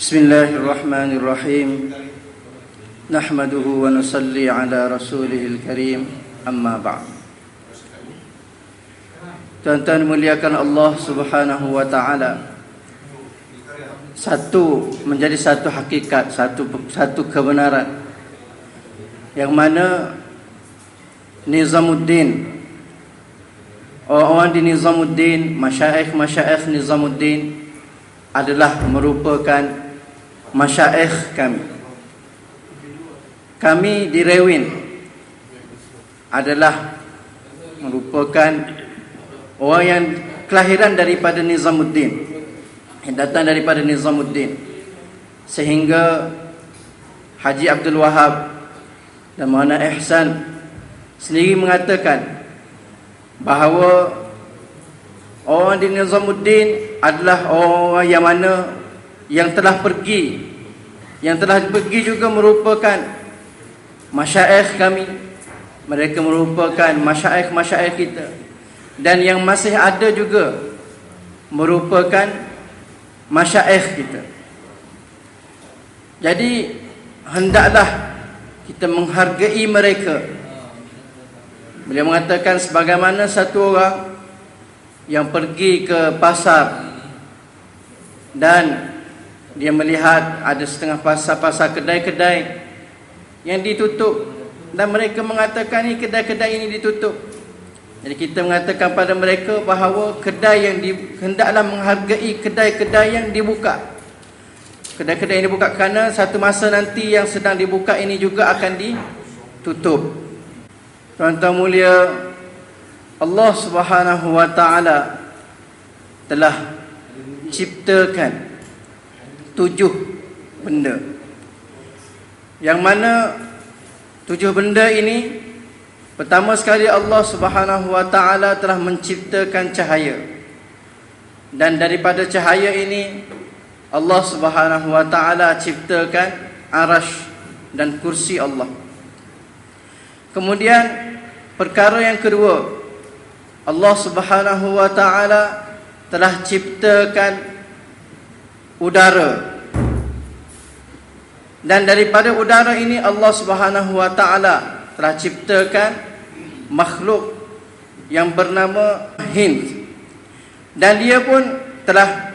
Bismillahirrahmanirrahim. Nahmaduhu wa nusalli ala rasulihil karim. Amma ba'd. Tuan-tuan muliakan Allah Subhanahu wa ta'ala. Menjadi satu hakikat, satu kebenaran, yang mana Nizamuddin, orang di Nizamuddin, masyaikh Nizamuddin adalah merupakan masyaikh kami. Kami di Rewin adalah merupakan orang yang kelahiran daripada Nizamuddin, yang datang daripada Nizamuddin, sehingga Haji Abdul Wahab dan Maulana Ihsan sendiri mengatakan bahawa orang di Nizamuddin adalah orang yang mana yang telah pergi juga merupakan masyaikh kami. Mereka merupakan masyaikh kita, dan yang masih ada juga merupakan masyaikh kita. Jadi hendaklah kita menghargai mereka. Beliau mengatakan sebagaimana satu orang yang pergi ke pasar dan dia melihat ada setengah pasar kedai-kedai yang ditutup, dan mereka mengatakan ini kedai-kedai ini ditutup. Jadi kita mengatakan pada mereka bahawa kedai yang hendaklah menghargai kedai-kedai yang dibuka. Kedai-kedai yang dibuka kerana satu masa nanti yang sedang dibuka ini juga akan ditutup. Tuan-tuan mulia, Allah Subhanahu wa ta'ala telah ciptakan 7 benda, yang mana 7 benda ini, pertama sekali Allah Subhanahu wa ta'ala telah menciptakan cahaya, dan daripada cahaya ini Allah Subhanahu wa ta'ala ciptakan arash dan kursi Allah. Kemudian perkara yang kedua, Allah Subhanahu wa ta'ala telah ciptakan udara, dan daripada udara ini Allah Subhanahu wa ta'ala telah ciptakan makhluk yang bernama Hind, dan dia pun telah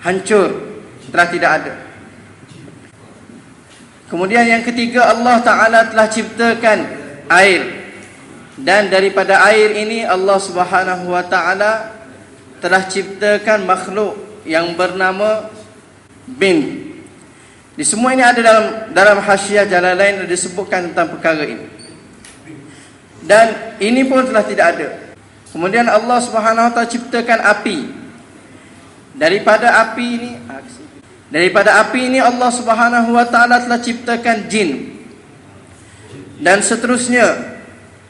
hancur, telah tidak ada. Kemudian yang ketiga, Allah ta'ala telah ciptakan air, dan daripada air ini Allah Subhanahu wa ta'ala telah ciptakan makhluk yang bernama Bin. Di semua ini ada dalam Hasyiah Jalalain disebutkan tentang perkara ini, dan ini pun telah tidak ada. Kemudian Allah Subhanahu wa ta'ala ciptakan api. Daripada api ini Allah Subhanahu wa ta'ala telah ciptakan jin, dan seterusnya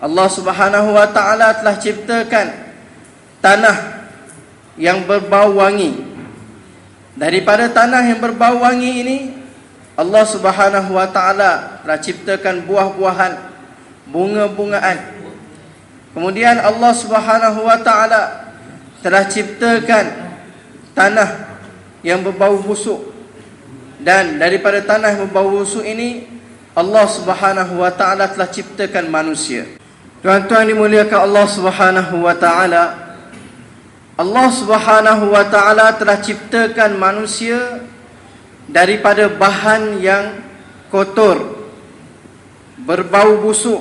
Allah Subhanahu wa ta'ala telah ciptakan tanah yang berbau wangi. Daripada tanah yang berbau wangi ini Allah Subhanahu wa ta'ala telah ciptakan buah-buahan, bunga-bungaan. Kemudian Allah Subhanahu wa ta'ala telah ciptakan tanah yang berbau busuk, dan daripada tanah yang berbau busuk ini Allah Subhanahu wa ta'ala telah ciptakan manusia. Tuan-tuan dimuliakan Allah Subhanahu wa ta'ala, Allah Subhanahu wa ta'ala telah ciptakan manusia daripada bahan yang kotor, berbau busuk,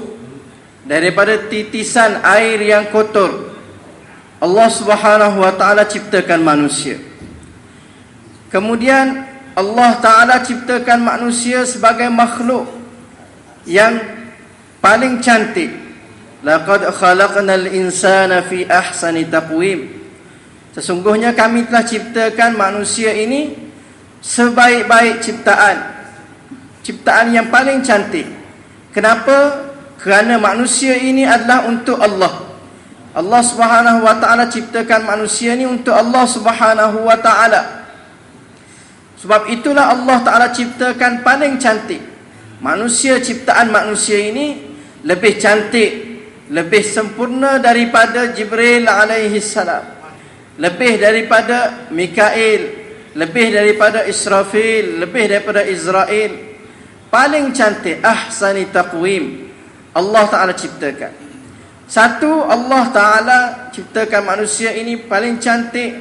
daripada titisan air yang kotor. Allah Subhanahu wa ta'ala ciptakan manusia. Kemudian Allah ta'ala ciptakan manusia sebagai makhluk yang paling cantik. Laqad khalaqnal insana fi ahsani taqwim. Sesungguhnya kami telah ciptakan manusia ini sebaik-baik ciptaan yang paling cantik. Kenapa? Kerana manusia ini adalah untuk Allah. Allah Subhanahu wa ta'ala ciptakan manusia ini untuk Allah Subhanahu wa ta'ala. Sebab itulah Allah ta'ala ciptakan paling cantik. Manusia, ciptaan manusia ini lebih cantik, lebih sempurna daripada Jibril alaihi salam, lebih daripada Mikail, lebih daripada Israfil, lebih daripada Israel. Paling cantik, ahsani taqwim, Allah Ta'ala ciptakan. Satu, Allah Ta'ala ciptakan manusia ini paling cantik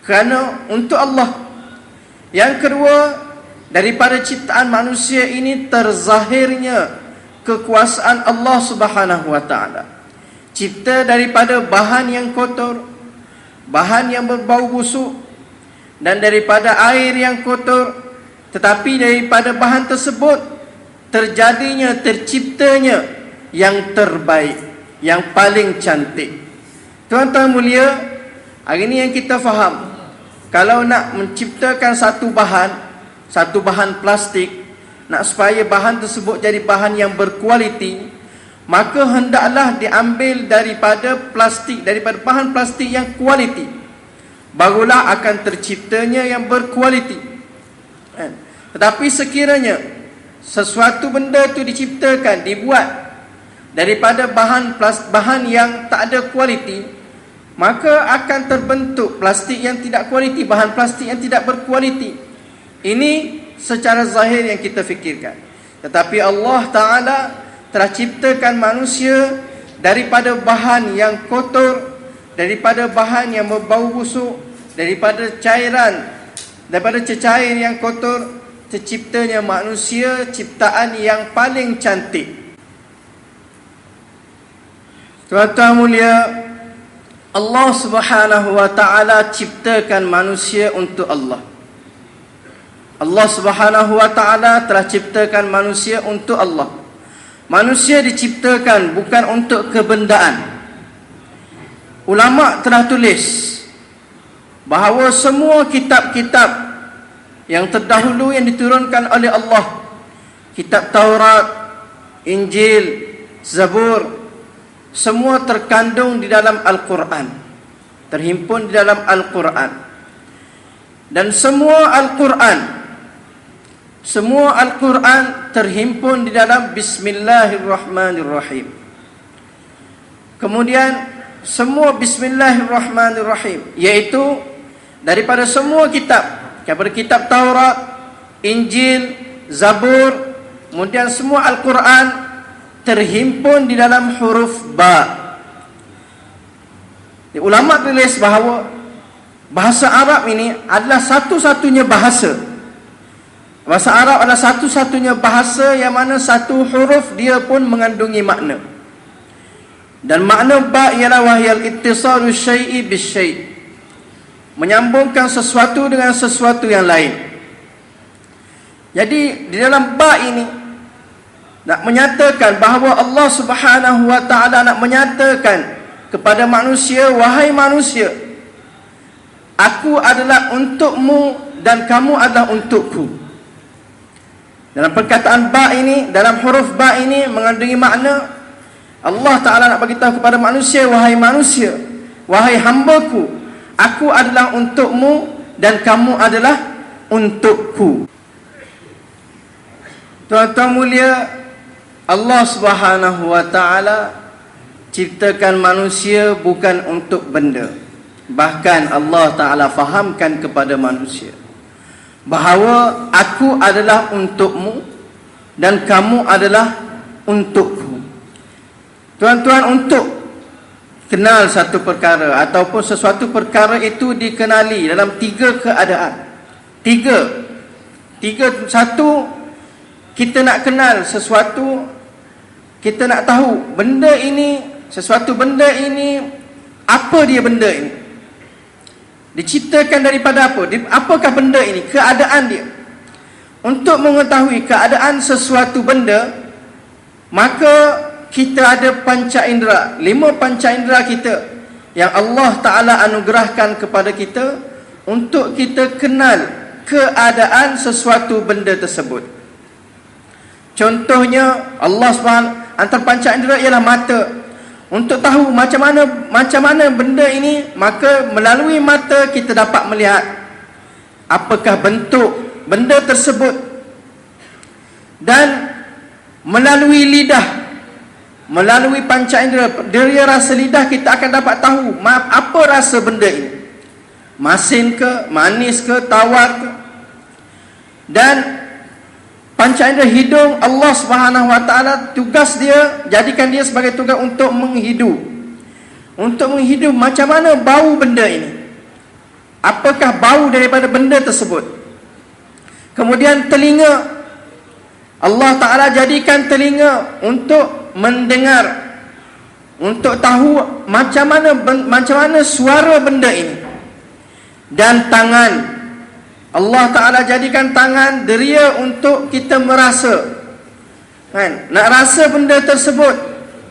kerana untuk Allah. Yang kedua, daripada ciptaan manusia ini terzahirnya kekuasaan Allah Subhanahu wa Ta'ala. Cipta daripada bahan yang kotor, bahan yang berbau busuk, dan daripada air yang kotor. Tetapi daripada bahan tersebut terciptanya yang terbaik, yang paling cantik. Tuan-tuan mulia, hari ini yang kita faham, kalau nak menciptakan satu bahan plastik, nak supaya bahan tersebut jadi bahan yang berkualiti, maka hendaklah diambil daripada bahan plastik yang kualiti, barulah akan terciptanya yang berkualiti. Tetapi sekiranya sesuatu benda itu diciptakan, dibuat daripada bahan yang tak ada kualiti, maka akan terbentuk plastik yang tidak kualiti, bahan plastik yang tidak berkualiti. Ini secara zahir yang kita fikirkan. Tetapi Allah Ta'ala telah ciptakan manusia daripada bahan yang kotor, daripada bahan yang berbau busuk, daripada cecair yang kotor, terciptanya manusia ciptaan yang paling cantik. Tuan-tuan mulia, Allah Subhanahu wa Ta'ala ciptakan manusia untuk Allah. Allah Subhanahu wa Ta'ala telah ciptakan manusia untuk Allah. Manusia diciptakan bukan untuk kebendaan. Ulama telah tulis bahawa semua kitab-kitab yang terdahulu yang diturunkan oleh Allah, kitab Taurat, Injil, Zabur, semua terkandung di dalam Al-Quran, terhimpun di dalam Al-Quran. Dan semua Al-Quran terhimpun di dalam Bismillahirrahmanirrahim. Kemudian semua Bismillahirrahmanirrahim, iaitu daripada semua kitab, daripada kitab Taurat, Injil, Zabur, kemudian semua Al-Quran terhimpun di dalam huruf ba. Ulama tulis bahawa bahasa Arab ini adalah satu-satunya bahasa. Bahasa Arab adalah satu-satunya bahasa yang mana satu huruf dia pun mengandungi makna. Dan makna ba ialah wahyal ittisalu syai'i bisyai', menyambungkan sesuatu dengan sesuatu yang lain. Jadi di dalam ba ini nak menyatakan bahawa Allah Subhanahu wa Ta'ala nak menyatakan kepada manusia, wahai manusia, aku adalah untukmu dan kamu adalah untukku. Dalam perkataan ba ini, dalam huruf ba ini mengandungi makna Allah Ta'ala nak beritahu kepada manusia, wahai manusia, wahai hambaku, aku adalah untukmu dan kamu adalah untukku. Tuan-tuan mulia, Allah Subhanahu wa Ta'ala ciptakan manusia bukan untuk benda. Bahkan Allah Ta'ala fahamkan kepada manusia bahawa aku adalah untukmu dan kamu adalah untukku. Tuan-tuan, untuk kenal satu perkara ataupun sesuatu perkara itu dikenali dalam tiga keadaan. Satu, kita nak kenal sesuatu, kita nak tahu benda ini, sesuatu benda ini, apa dia benda ini, diciptakan daripada apa, apakah benda ini, keadaan dia. Untuk mengetahui keadaan sesuatu benda, maka kita ada panca indera, 5 panca indera kita yang Allah Ta'ala anugerahkan kepada kita untuk kita kenal keadaan sesuatu benda tersebut. Contohnya, Allah SWT, antara panca indera ialah mata. Untuk tahu macam mana benda ini, maka melalui mata kita dapat melihat apakah bentuk benda tersebut. Dan melalui lidah, melalui panca indera, dari rasa lidah kita akan dapat tahu apa rasa benda ini. masin ke, manis ke, tawar ke. Dan panca indera hidung, Allah Subhanahu wa taala tugas dia, jadikan dia sebagai tugas untuk menghidu. Untuk menghidu macam mana bau benda ini? Apakah bau daripada benda tersebut? Kemudian telinga, Allah Ta'ala jadikan telinga untuk mendengar, untuk tahu macam mana suara benda ini. Dan tangan, Allah Ta'ala jadikan tangan deria untuk kita merasa, kan? Nak rasa benda tersebut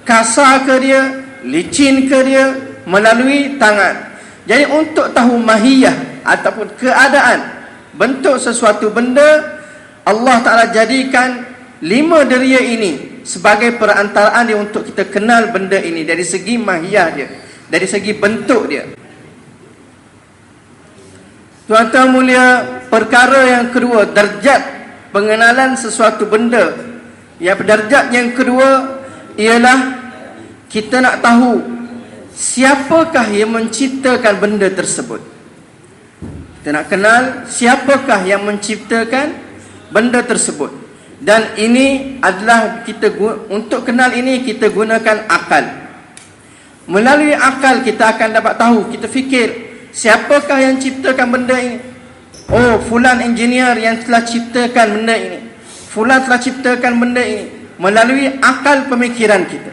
kasar ke dia, licin ke dia, melalui tangan. Jadi untuk tahu mahiyah ataupun keadaan bentuk sesuatu benda, Allah Ta'ala jadikan 5 deria ini sebagai perantaraan dia untuk kita kenal benda ini dari segi mahiyah dia, dari segi bentuk dia. Tuan-tuan mulia, perkara yang kedua, darjat pengenalan sesuatu benda. Darjat yang kedua ialah kita nak tahu siapakah yang menciptakan benda tersebut. Kita nak kenal siapakah yang menciptakan benda tersebut. Dan ini adalah untuk kenal ini kita gunakan akal. Melalui akal kita akan dapat tahu, kita fikir siapakah yang ciptakan benda ini. Oh, fulan engineer yang telah ciptakan benda ini. Fulan telah ciptakan benda ini. Melalui akal pemikiran kita.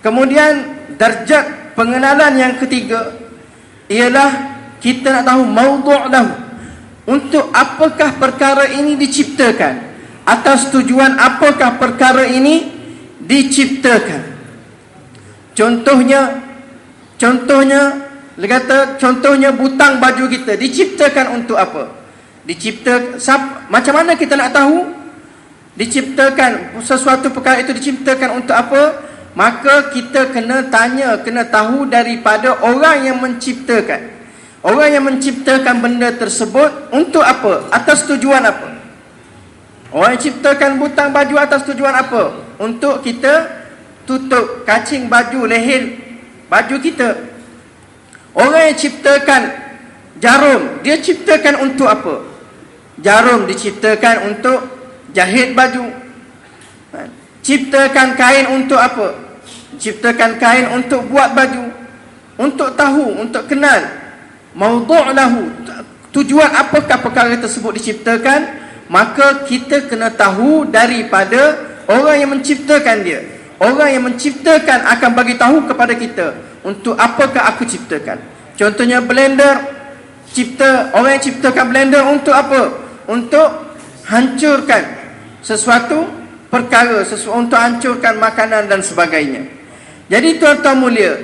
Kemudian darjat pengenalan yang ketiga ialah kita nak tahu maudhu' lahu. Untuk apakah perkara ini diciptakan? Atas tujuan apakah perkara ini diciptakan? Contohnya butang baju kita diciptakan untuk apa? Macam mana kita nak tahu diciptakan sesuatu perkara itu diciptakan untuk apa? Maka kita kena tahu daripada orang yang menciptakan. Orang yang menciptakan benda tersebut untuk apa? Atas tujuan apa? Orang yang ciptakan butang baju atas tujuan apa? Untuk kita tutup kacing baju, leher baju kita. Orang yang ciptakan jarum, dia ciptakan untuk apa? Jarum diciptakan untuk jahit baju. Ciptakan kain untuk apa? Ciptakan kain untuk buat baju. Untuk tahu, untuk kenal maudhu' lahu, tujuan apakah perkara tersebut diciptakan. Maka kita kena tahu daripada orang yang menciptakan dia. Orang yang menciptakan akan bagi tahu kepada kita untuk apakah aku ciptakan. Contohnya blender, orang yang ciptakan blender untuk apa? Untuk hancurkan sesuatu perkara, untuk hancurkan makanan dan sebagainya. Jadi tuan-tuan mulia,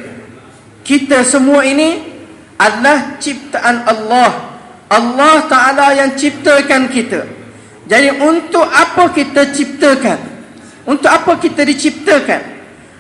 kita semua ini adalah ciptaan Allah. Allah Ta'ala yang ciptakan kita. Jadi untuk apa kita ciptakan? Untuk apa kita diciptakan?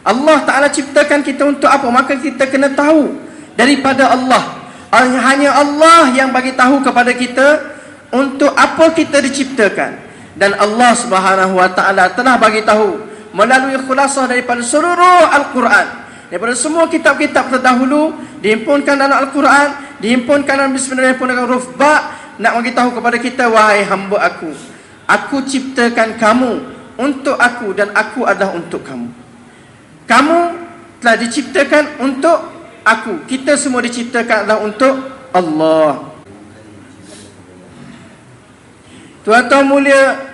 Allah Ta'ala ciptakan kita untuk apa? Maka kita kena tahu daripada Allah. Hanya Allah yang bagi tahu kepada kita untuk apa kita diciptakan. Dan Allah Subhanahu wa Ta'ala telah bagi tahu melalui khulasah daripada seluruh Al-Quran, daripada semua kitab-kitab terdahulu, dihimpunkan dalam Al-Quran, dihimpunkan dalam Bismillah, dihimpunkan dalam huruf ba, nak bagi tahu kepada kita, wahai hamba aku ciptakan kamu untuk aku dan aku adalah untuk kamu. Kamu telah diciptakan untuk aku. Kita semua diciptakan adalah untuk Allah. Tuan-tuan mulia,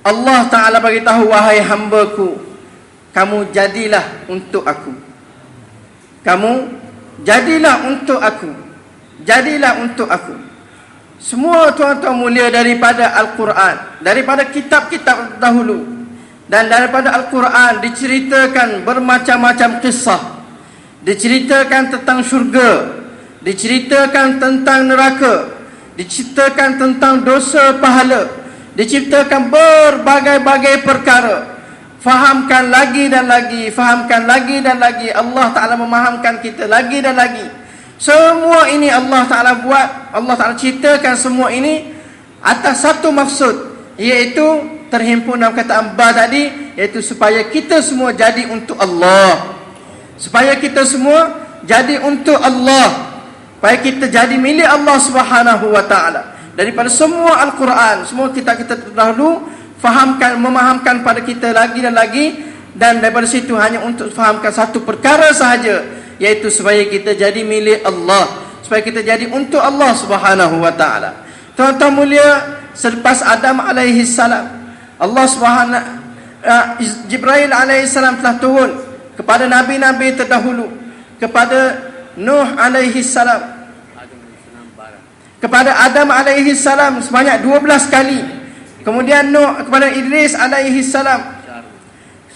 Allah Ta'ala bagi tahu, wahai hamba-Ku, kamu jadilah untuk aku. Kamu jadilah untuk aku. Jadilah untuk aku. Semua tuan-tuan mulia daripada Al-Quran, daripada kitab-kitab dahulu, dan daripada Al-Quran diceritakan bermacam-macam kisah. Diceritakan tentang syurga, diceritakan tentang neraka, diceritakan tentang dosa pahala, diciptakan berbagai-bagai perkara. Fahamkan lagi dan lagi, fahamkan lagi dan lagi. Allah Ta'ala memahamkan kita lagi dan lagi. Semua ini Allah Ta'ala buat, Allah Ta'ala ciptakan semua ini atas satu maksud, iaitu terhimpun dalam kata ba tadi, iaitu supaya kita semua jadi untuk Allah. Supaya kita semua jadi untuk Allah. supaya kita jadi milik Allah Subhanahu wa taala. Daripada semua Al-Quran, semua kita terdahulu memahamkan pada kita lagi dan lagi, dan daripada situ hanya untuk fahamkan satu perkara sahaja, iaitu supaya kita jadi milik Allah, supaya kita jadi untuk Allah Subhanahu wa taala. Tuan-tuan mulia, selepas Adam alaihi salam, Allah Subhanahu Jibril alaihi salam telah turun kepada nabi-nabi terdahulu, kepada Nuh alaihi salam, kepada Adam alaihi salam sebanyak 12 kali. Kemudian Nuh kepada Idris alaihi salam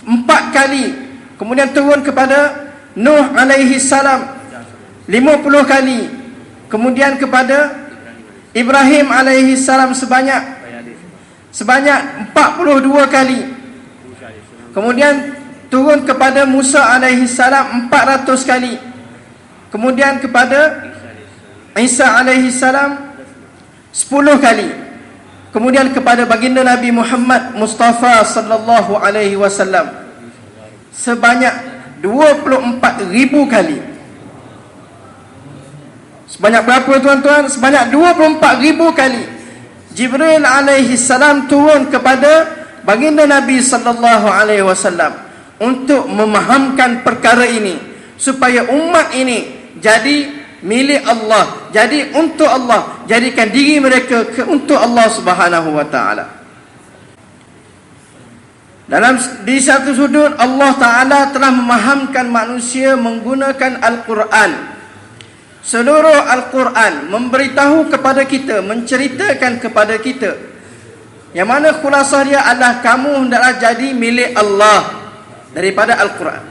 4 kali. Kemudian turun kepada Nuh alaihi salam 50 kali. Kemudian kepada Ibrahim alaihi salam sebanyak 42 kali. Kemudian turun kepada Musa alaihi salam 400 kali. Kemudian kepada Isa alaihi salam 10 kali. Kemudian kepada baginda Nabi Muhammad Mustafa sallallahu alaihi wasallam sebanyak 24,000 kali. Sebanyak berapa tuan-tuan? Sebanyak 24,000 kali Jibril alaihi salam turun kepada baginda Nabi sallallahu alaihi wasallam untuk memahamkan perkara ini, supaya umat ini jadi milik Allah, jadi untuk Allah, jadikan diri mereka untuk Allah Subhanahu wa taala. Di satu sudut Allah taala telah memahamkan manusia menggunakan Al-Quran. Seluruh Al-Quran memberitahu kepada kita, menceritakan kepada kita, yang mana khulasah dia adalah kamu hendaklah jadi milik Allah daripada Al-Quran.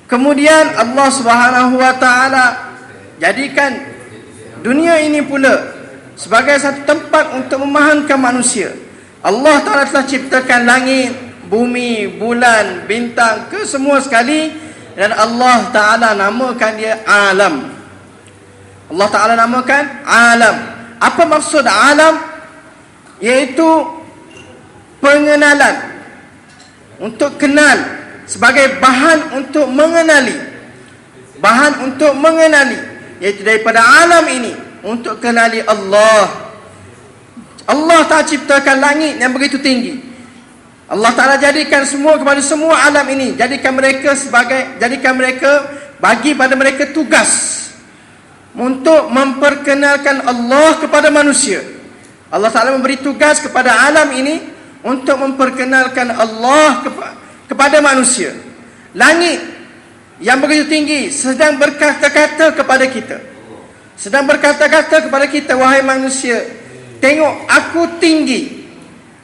Kemudian Allah Subhanahu wa taala jadikan dunia ini pula sebagai satu tempat untuk memahamkan manusia. Allah Ta'ala telah ciptakan langit, bumi, bulan, bintang, ke semua sekali, dan Allah Ta'ala namakan dia alam. Allah Ta'ala namakan alam. Apa maksud alam? Iaitu pengenalan, untuk kenal, sebagai bahan untuk mengenali, bahan untuk mengenali, iaitu daripada alam ini untuk kenali Allah. Allah Ta'ala ciptakan langit yang begitu tinggi. Allah Ta'ala jadikan semua kepada semua alam ini, jadikan mereka bagi pada mereka tugas untuk memperkenalkan Allah kepada manusia. Allah Ta'ala memberi tugas kepada alam ini untuk memperkenalkan Allah kepada manusia. Langit yang begitu tinggi sedang berkata-kata kepada kita, wahai manusia, tengok aku tinggi.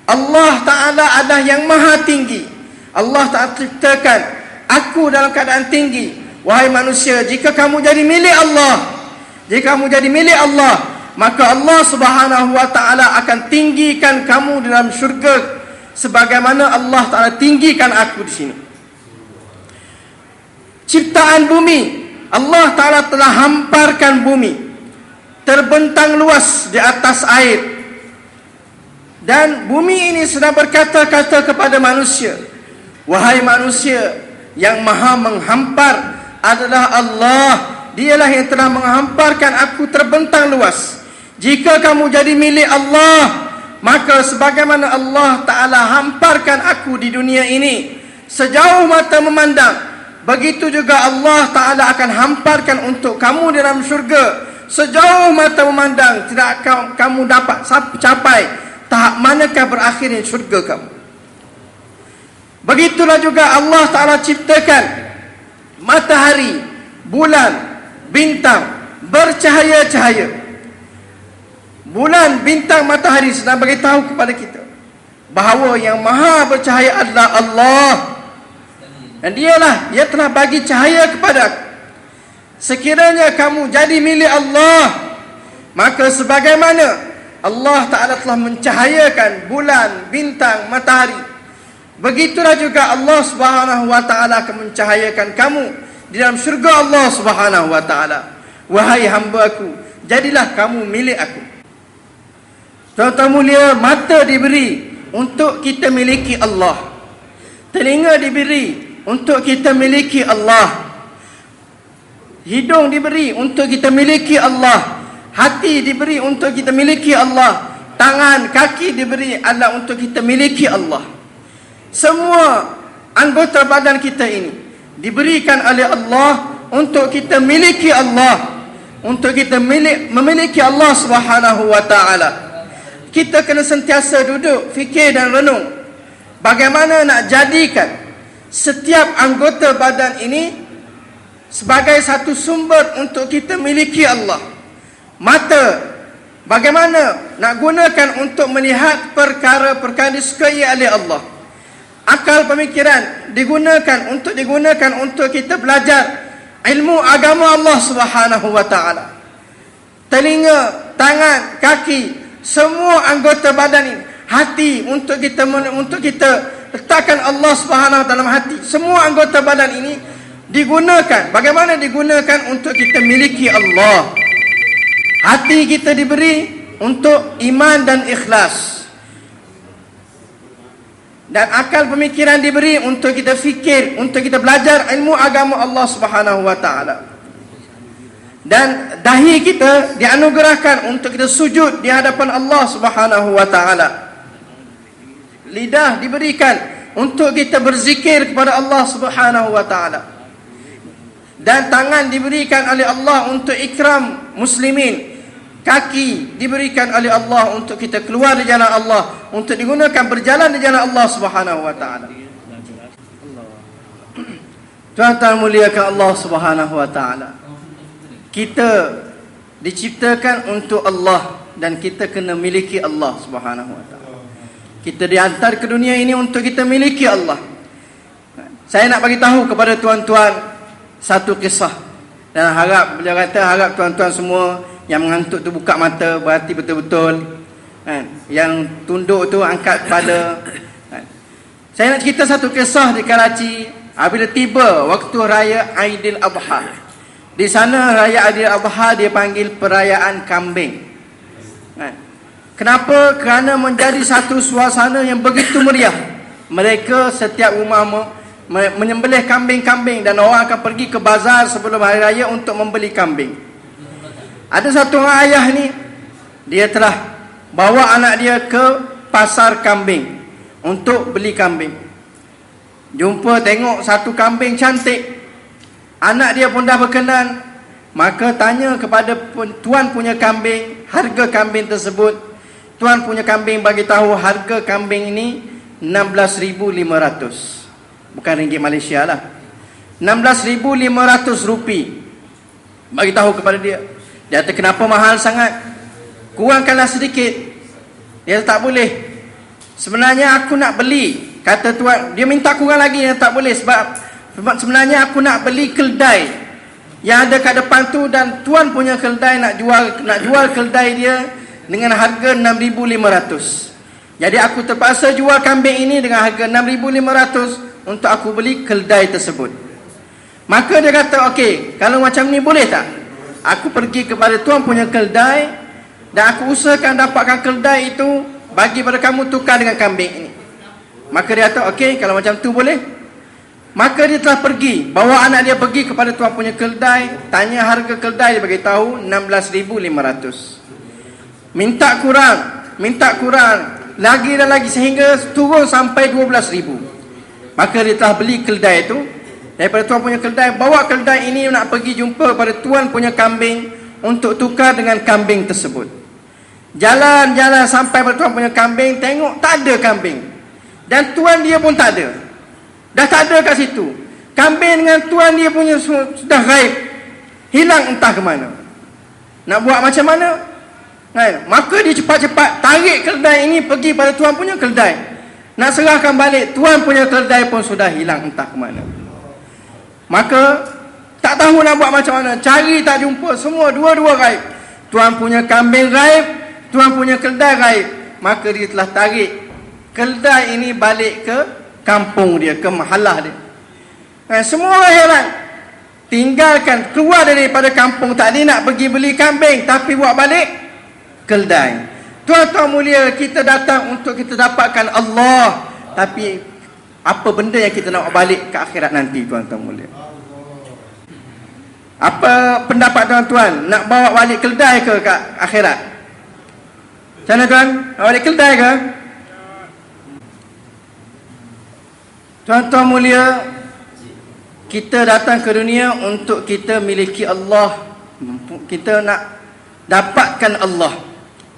Allah Ta'ala adalah yang maha tinggi. Allah Ta'ala ciptakan aku dalam keadaan tinggi. Wahai manusia, jika kamu jadi milik Allah, maka Allah Subhanahu wa taala akan tinggikan kamu dalam syurga sebagaimana Allah Ta'ala tinggikan aku di sini. Ciptaan bumi, Allah Ta'ala telah hamparkan bumi terbentang luas di atas air, dan bumi ini sedang berkata-kata kepada manusia, wahai manusia, yang maha menghampar adalah Allah. Dialah yang telah menghamparkan aku terbentang luas. Jika kamu jadi milik Allah, maka sebagaimana Allah Ta'ala hamparkan aku di dunia ini sejauh mata memandang, begitu juga Allah Ta'ala akan hamparkan untuk kamu dalam syurga sejauh mata memandang. Tidak kamu dapat capai tahap manakah berakhirnya syurga kamu. Begitulah juga Allah Ta'ala ciptakan matahari, bulan, bintang bercahaya-cahaya. Bulan, bintang, matahari sedang beritahu kepada kita bahawa yang maha bercahaya adalah Allah, dan dia telah bagi cahaya kepada aku. Sekiranya kamu jadi milik Allah, maka sebagaimana Allah Ta'ala telah mencahayakan bulan, bintang, matahari, begitulah juga Allah Subhanahu wa taala akan mencahayakan kamu di dalam syurga Allah Subhanahu wa taala. Wahai hamba-Aku, jadilah kamu milik aku. Tuan-tuan mulia, mata diberi untuk kita miliki Allah. Telinga diberi untuk kita miliki Allah. Hidung diberi untuk kita miliki Allah. Hati diberi untuk kita miliki Allah. Tangan, kaki diberi adalah untuk kita miliki Allah. Semua anggota badan kita ini diberikan oleh Allah untuk kita miliki Allah, untuk kita memiliki Allah Subhanahu wa taala. Kita kena sentiasa duduk, fikir dan renung bagaimana nak jadikan setiap anggota badan ini sebagai satu sumber untuk kita miliki Allah. Mata, bagaimana nak gunakan untuk melihat perkara-perkara disukai oleh Allah. Akal pemikiran digunakan untuk kita belajar ilmu agama Allah Subhanahu wa taala. Telinga, tangan, kaki, semua anggota badan ini, hati untuk kita letakkan Allah Subhanahu wa taala dalam hati. Semua anggota badan ini digunakan. Bagaimana digunakan untuk kita miliki Allah? Hati kita diberi untuk iman dan ikhlas. Dan akal pemikiran diberi untuk kita fikir, untuk kita belajar ilmu agama Allah Subhanahu wa taala. Dan dahi kita dianugerahkan untuk kita sujud di hadapan Allah Subhanahu wa taala. Lidah diberikan untuk kita berzikir kepada Allah Subhanahu wa taala. Dan tangan diberikan oleh Allah untuk ikram muslimin. Kaki diberikan oleh Allah untuk kita keluar di jalan Allah, untuk digunakan berjalan di jalan Allah Subhanahu wa taala. Tuan-tuan muliakan Allah Subhanahu wa taala. Kita diciptakan untuk Allah dan kita kena miliki Allah Subhanahu wa taala. Kita dihantar ke dunia ini untuk kita miliki Allah. Saya nak bagi tahu kepada tuan-tuan satu kisah, dan beliau kata harap tuan-tuan semua yang mengantuk tu buka mata, berhati betul-betul, kan? Yang tunduk tu angkat kepala, kan? Saya nak cerita satu kisah di Karachi apabila tiba waktu raya Aidil Adha. Di sana raya Aidil Adha dia panggil perayaan kambing, kan? Kenapa? Kerana menjadi satu suasana yang begitu meriah. Mereka setiap rumah menyembelih kambing-kambing dan orang akan pergi ke bazar sebelum hari raya untuk membeli kambing. Ada satu orang ayah ni, dia telah bawa anak dia ke pasar kambing untuk beli kambing. Jumpa tengok satu kambing cantik. Anak dia pun dah berkenan. Maka tanya kepada tuan punya kambing harga kambing tersebut. Tuan punya kambing bagi tahu harga kambing ini 16,500. Bukan ringgit Malaysia lah, 16,500 rupiah. Bagi tahu kepada dia. Dia kata, kenapa mahal sangat? Kurangkanlah sedikit. Dia tak boleh. Sebenarnya aku nak beli, kata tuan. Dia minta kurang lagi, dia tak boleh. Sebab sebenarnya aku nak beli keldai yang ada kat depan tu, dan tuan punya keldai nak jual keldai dia dengan harga 6,500. Jadi aku terpaksa jual kambing ini dengan harga 6,500 untuk aku beli keldai tersebut. Maka dia kata, okey, kalau macam ni boleh tak? Aku pergi kepada tuan punya keldai dan aku usahakan dapatkan keldai itu bagi pada kamu, tukar dengan kambing ini. Maka dia kata, okey, kalau macam tu boleh. Maka dia telah pergi, bawa anak dia pergi kepada tuan punya keldai, tanya harga keldai, dia bagi tahu 16,500. Minta kurang, lagi dan lagi sehingga turun sampai 12,000. Maka dia telah beli keldai itu daripada tuan punya keldai, bawa keldai ini nak pergi jumpa pada tuan punya kambing untuk tukar dengan kambing tersebut. Jalan-jalan sampai pada tuan punya kambing, tengok tak ada kambing. Dan tuan dia pun tak ada. Dah tak ada kat situ. Kambing dengan tuan dia punya sudah gaib, hilang entah ke mana. Nak buat macam mana? Maka dia cepat-cepat tarik keldai ini pergi pada tuan punya keldai. Nak serahkan balik, tuan punya keldai pun sudah hilang entah ke mana. Maka tak tahu nak buat macam mana, cari tak jumpa, semua dua-dua gaib. Tuan punya kambing gaib, tuan punya keldai gaib. Maka dia telah tarik keldai ini balik ke kampung dia, ke mahallah dia. Semua orang heran. Tinggalkan, keluar daripada kampung tadi nak pergi beli kambing, tapi buat balik keldai. Tuan-tuan mulia, kita datang untuk kita dapatkan Allah, tapi apa benda yang kita nak balik ke akhirat nanti, tuan-tuan mulia? Apa pendapat tuan-tuan? Nak bawa balik keldai ke akhirat? Macam mana tuan? Nak balik keldai ke? Tuan-tuan mulia, kita datang ke dunia untuk kita miliki Allah. Kita nak dapatkan Allah.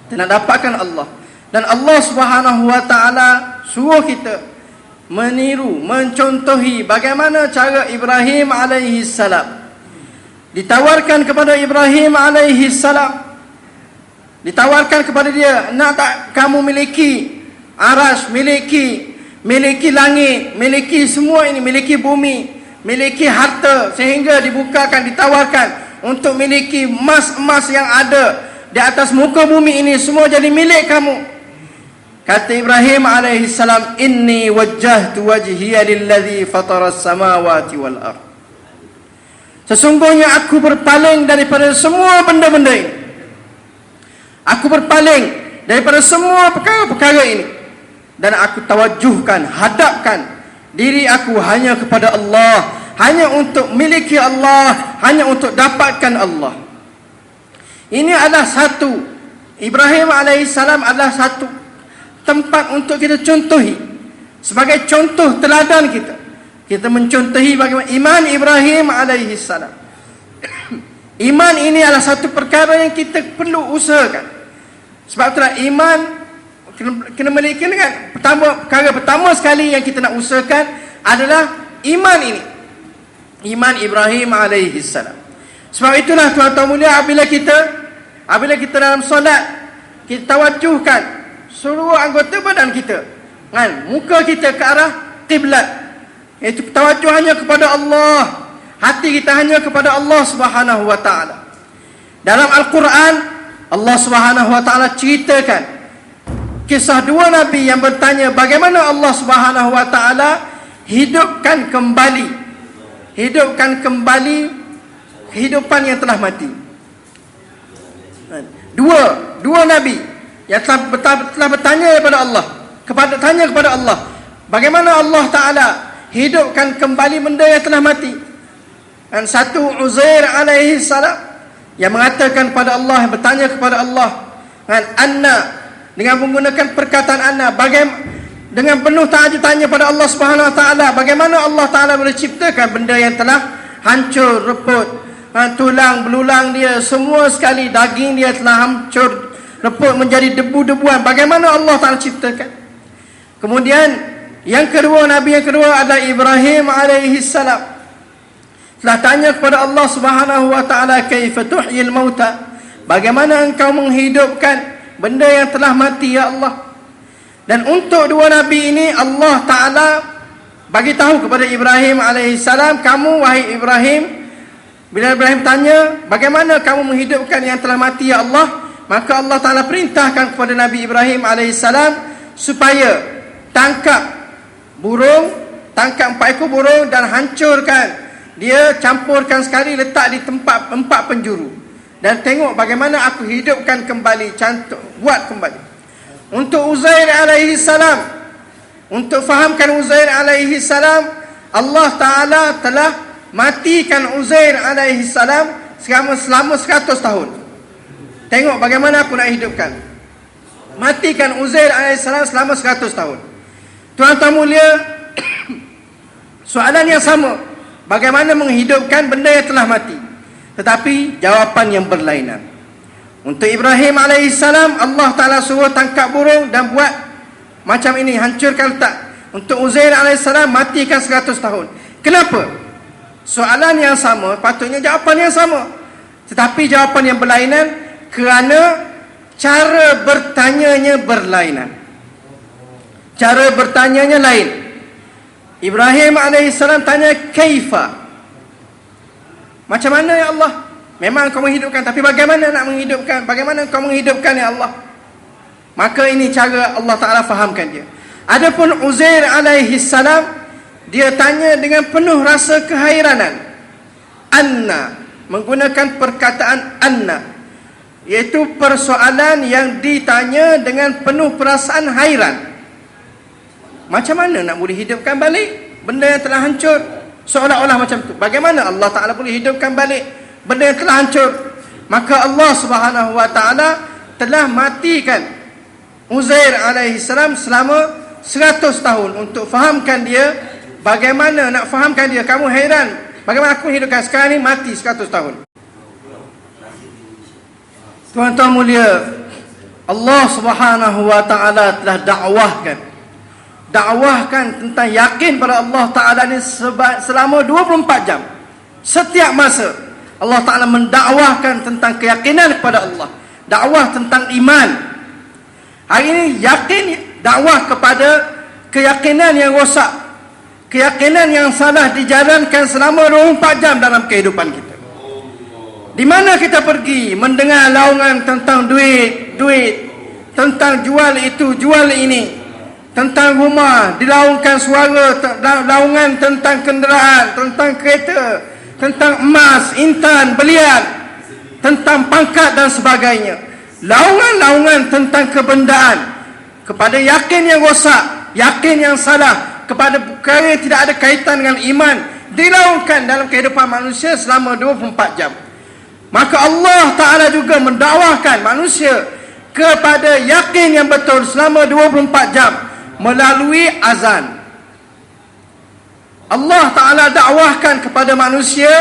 Kita nak dapatkan Allah. Dan Allah Subhanahu wa taala suruh kita meniru, mencontohi bagaimana cara Ibrahim alaihi salam. Ditawarkan kepada Ibrahim alaihi salam, ditawarkan kepada dia, nak tak kamu miliki arasy, miliki langit, miliki semua ini, miliki bumi, miliki harta, sehingga dibukakan, ditawarkan untuk miliki emas-emas yang ada di atas muka bumi ini, semua jadi milik kamu. Kata Ibrahim alaihi salam, inni wajjahtu wajhiya lilladzi fataras samawati wal ardh. Sesungguhnya aku berpaling daripada semua benda-benda ini. Aku berpaling daripada semua perkara-perkara ini, dan aku tawajuhkan, hadapkan diri aku hanya kepada Allah, hanya untuk miliki Allah, hanya untuk dapatkan Allah. Ini adalah satu, Ibrahim alaihissalam adalah satu tempat untuk kita contohi, sebagai contoh teladan kita. Kita mencontohi bagaimana iman Ibrahim alaihissalam. Iman ini adalah satu perkara yang kita perlu usahakan. Sebab itulah iman kena memiliki kan. Perkara pertama sekali yang kita nak usahakan adalah iman ini. Iman Ibrahim alaihissalam. Sebab itulah tuan-tuan mulia, apabila kita dalam solat, kita tawajuhkan seluruh anggota badan kita, kan, muka kita ke arah kiblat. Iaitu tawajuh hanya kepada Allah. Hati kita hanya kepada Allah Subhanahu wa taala. Dalam Al-Quran, Allah Subhanahu wa taala ceritakan kisah dua nabi yang bertanya bagaimana Allah Subhanahu wa taala hidupkan kembali kehidupan yang telah mati. Dua nabi yang telah bertanya kepada Allah, bagaimana Allah taala hidupkan kembali benda yang telah mati. Dan satu Uzair alaihi salam yang mengatakan pada Allah, yang bertanya kepada Allah, dan anna, dengan menggunakan perkataan anna, dengan penuh tanya pada Allah Subhanahu wa taala, bagaimana Allah taala boleh ciptakan benda yang telah hancur, reput, tulang belulang dia semua sekali, daging dia telah hancur, reput menjadi debu-debuan. Bagaimana Allah taala ciptakan? Kemudian nabi yang kedua adalah Ibrahim alaihi salam. Telah tanya kepada Allah Subhanahu wa taala, kaifa tuhyil mauta? Bagaimana engkau menghidupkan benda yang telah mati ya Allah? Dan untuk dua nabi ini Allah taala bagi tahu kepada Ibrahim alaihi salam, kamu wahai Ibrahim, bila Ibrahim tanya, bagaimana kamu menghidupkan yang telah mati ya Allah? Maka Allah taala perintahkan kepada Nabi Ibrahim alaihi salam supaya tangkap 4 ekor burung dan hancurkan. Dia campurkan sekali, letak di tempat 4 penjuru, dan tengok bagaimana aku hidupkan kembali, buat kembali. Untuk Uzair alaihi salam, untuk fahamkan Uzair alaihi salam, Allah taala telah matikan Uzair alaihi salam selama 100 tahun. Tengok bagaimana aku nak hidupkan. Matikan Uzair alaihi salam selama 100 tahun. Tuan-tuan mulia, soalan yang sama, bagaimana menghidupkan benda yang telah mati? Tetapi jawapan yang berlainan. Untuk Ibrahim alaihissalam, Allah Ta'ala suruh tangkap burung dan buat macam ini, hancurkan letak. Untuk Uzair alaihissalam, matikan 100 tahun. Kenapa? Soalan yang sama, patutnya jawapan yang sama, tetapi jawapan yang berlainan kerana cara bertanyanya berlainan. Cara bertanyanya lain. Ibrahim alaihissalam tanya, kaifa? Macam mana ya Allah? Memang kau menghidupkan, tapi bagaimana nak menghidupkan? Bagaimana kau menghidupkan ya Allah? Maka ini cara Allah Ta'ala fahamkan dia. Adapun Uzair alaihissalam, dia tanya dengan penuh rasa kehairanan. Anna, menggunakan perkataan anna, iaitu persoalan yang ditanya dengan penuh perasaan hairan. Macam mana nak boleh hidupkan balik benda yang telah hancur? Seolah-olah macam tu. Bagaimana Allah Ta'ala boleh hidupkan balik benda yang telah hancur. Maka Allah Subhanahu wa taala telah matikan Uzair alaihi salam selama 100 tahun untuk fahamkan dia. Bagaimana nak fahamkan dia? Kamu heran bagaimana aku hidupkan sekarang ni, mati 100 tahun. Tuan-tuan mulia, Allah Subhanahu wa taala telah dakwahkan tentang yakin pada Allah taala ni selama 24 jam. Setiap masa Allah taala mendakwahkan tentang keyakinan kepada Allah, dakwah tentang iman. Hari ini yakin, dakwah kepada keyakinan yang rosak, keyakinan yang salah dijalankan selama 24 jam dalam kehidupan kita. Di mana kita pergi mendengar laungan tentang duit, tentang jual itu, jual ini, tentang rumah, dilaungkan suara laungan tentang kenderaan, tentang kereta, tentang emas, intan, belian, tentang pangkat dan sebagainya. Laungan-laungan tentang kebendaan, kepada yakin yang rosak, yakin yang salah, kepada perkara yang tidak ada kaitan dengan iman, dilaungkan dalam kehidupan manusia selama 24 jam. Maka Allah Ta'ala juga mendakwahkan manusia kepada yakin yang betul selama 24 jam melalui azan. Allah Ta'ala dakwahkan kepada manusia,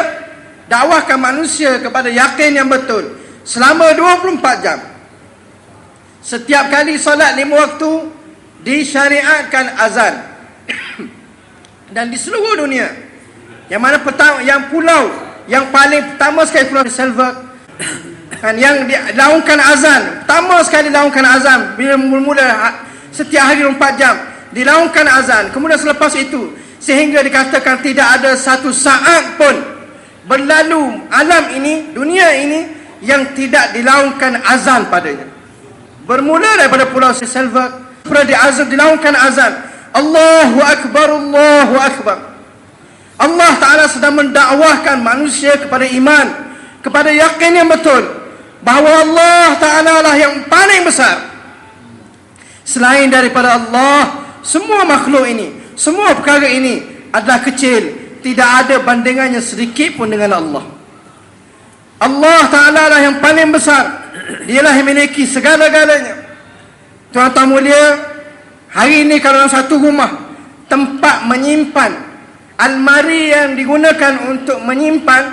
dakwahkan manusia kepada yakin yang betul selama 24 jam. Setiap kali solat 5 waktu disyariatkan azan. Dan di seluruh dunia, yang mana yang pulau yang paling pertama sekali Pulau Selva kan, yang dilaungkan azan, pertama sekali dilaungkan azan bila mula setiap hari 24 jam dilaungkan azan. Kemudian selepas itu sehingga dikatakan tidak ada satu saat pun berlalu alam ini, dunia ini, yang tidak dilaungkan azan padanya. Bermula daripada Pulau Selva, dilaungkan azan, Allahu Akbar, Allahu Akbar. Allah Ta'ala sedang mendakwahkan manusia kepada iman, kepada yakin yang betul bahawa Allah Ta'ala lah yang paling besar. Selain daripada Allah, semua makhluk ini, semua perkara ini adalah kecil, tidak ada bandingannya sedikit pun dengan Allah. Allah Ta'ala lah yang paling besar, dialah yang memiliki segala-galanya. Tuan-tuan mulia, hari ini kalau dalam satu rumah tempat menyimpan, almari yang digunakan untuk menyimpan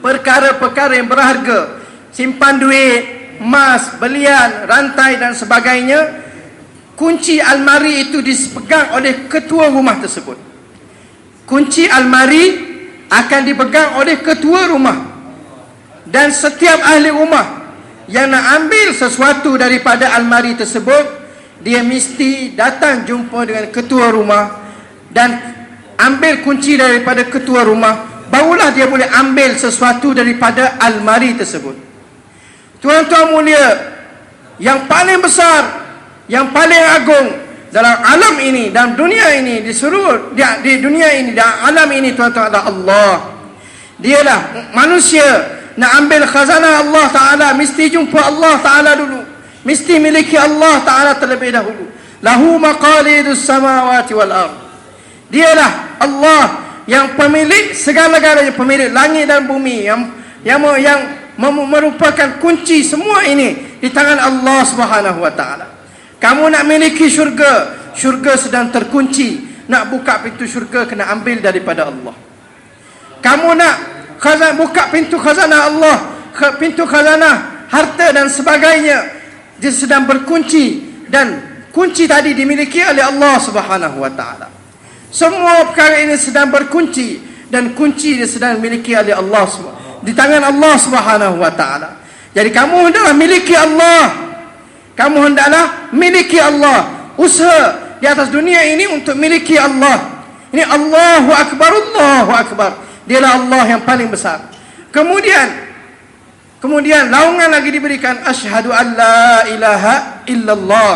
perkara-perkara yang berharga, simpan duit, emas, belian, rantai dan sebagainya, kunci almari itu dipegang oleh ketua rumah tersebut. Kunci almari akan dipegang oleh ketua rumah, dan setiap ahli rumah yang nak ambil sesuatu daripada almari tersebut, dia mesti datang jumpa dengan ketua rumah dan ambil kunci daripada ketua rumah, barulah dia boleh ambil sesuatu daripada almari tersebut. Tuan-tuan mulia, yang paling besar, yang paling agung dalam alam ini, dalam dunia ini, di seluruh di dunia ini, dalam alam ini, tuan-tuan, adalah Allah. Dialah manusia nak ambil khazanah Allah Ta'ala, mesti jumpa Allah Ta'ala dulu, mesti miliki Allah Ta'ala terlebih dahulu. Lahu maqalidus samawati wal ardh. Dialah Allah yang pemilik segala-galanya, pemilik langit dan bumi, yang merupakan kunci semua ini di tangan Allah Subhanahu wa taala. Kamu nak miliki syurga, syurga sedang terkunci. Nak buka pintu syurga kena ambil daripada Allah. Kamu nak buka pintu khazanah Allah, pintu khazanah harta dan sebagainya, dia sedang berkunci, dan kunci tadi dimiliki oleh Allah Subhanahu wa taala. Semua perkara ini sedang berkunci, dan kunci dia sedang dimiliki oleh Allah, di tangan Allah Subhanahu wa taala. Jadi kamu hendaklah miliki Allah. Kamu hendaklah miliki Allah. Usaha di atas dunia ini untuk miliki Allah. Ini Allahu Akbar, Allahu Akbar. Dialah Allah yang paling besar. Kemudian laungan lagi diberikan, asyhadu an la ilaha illallah.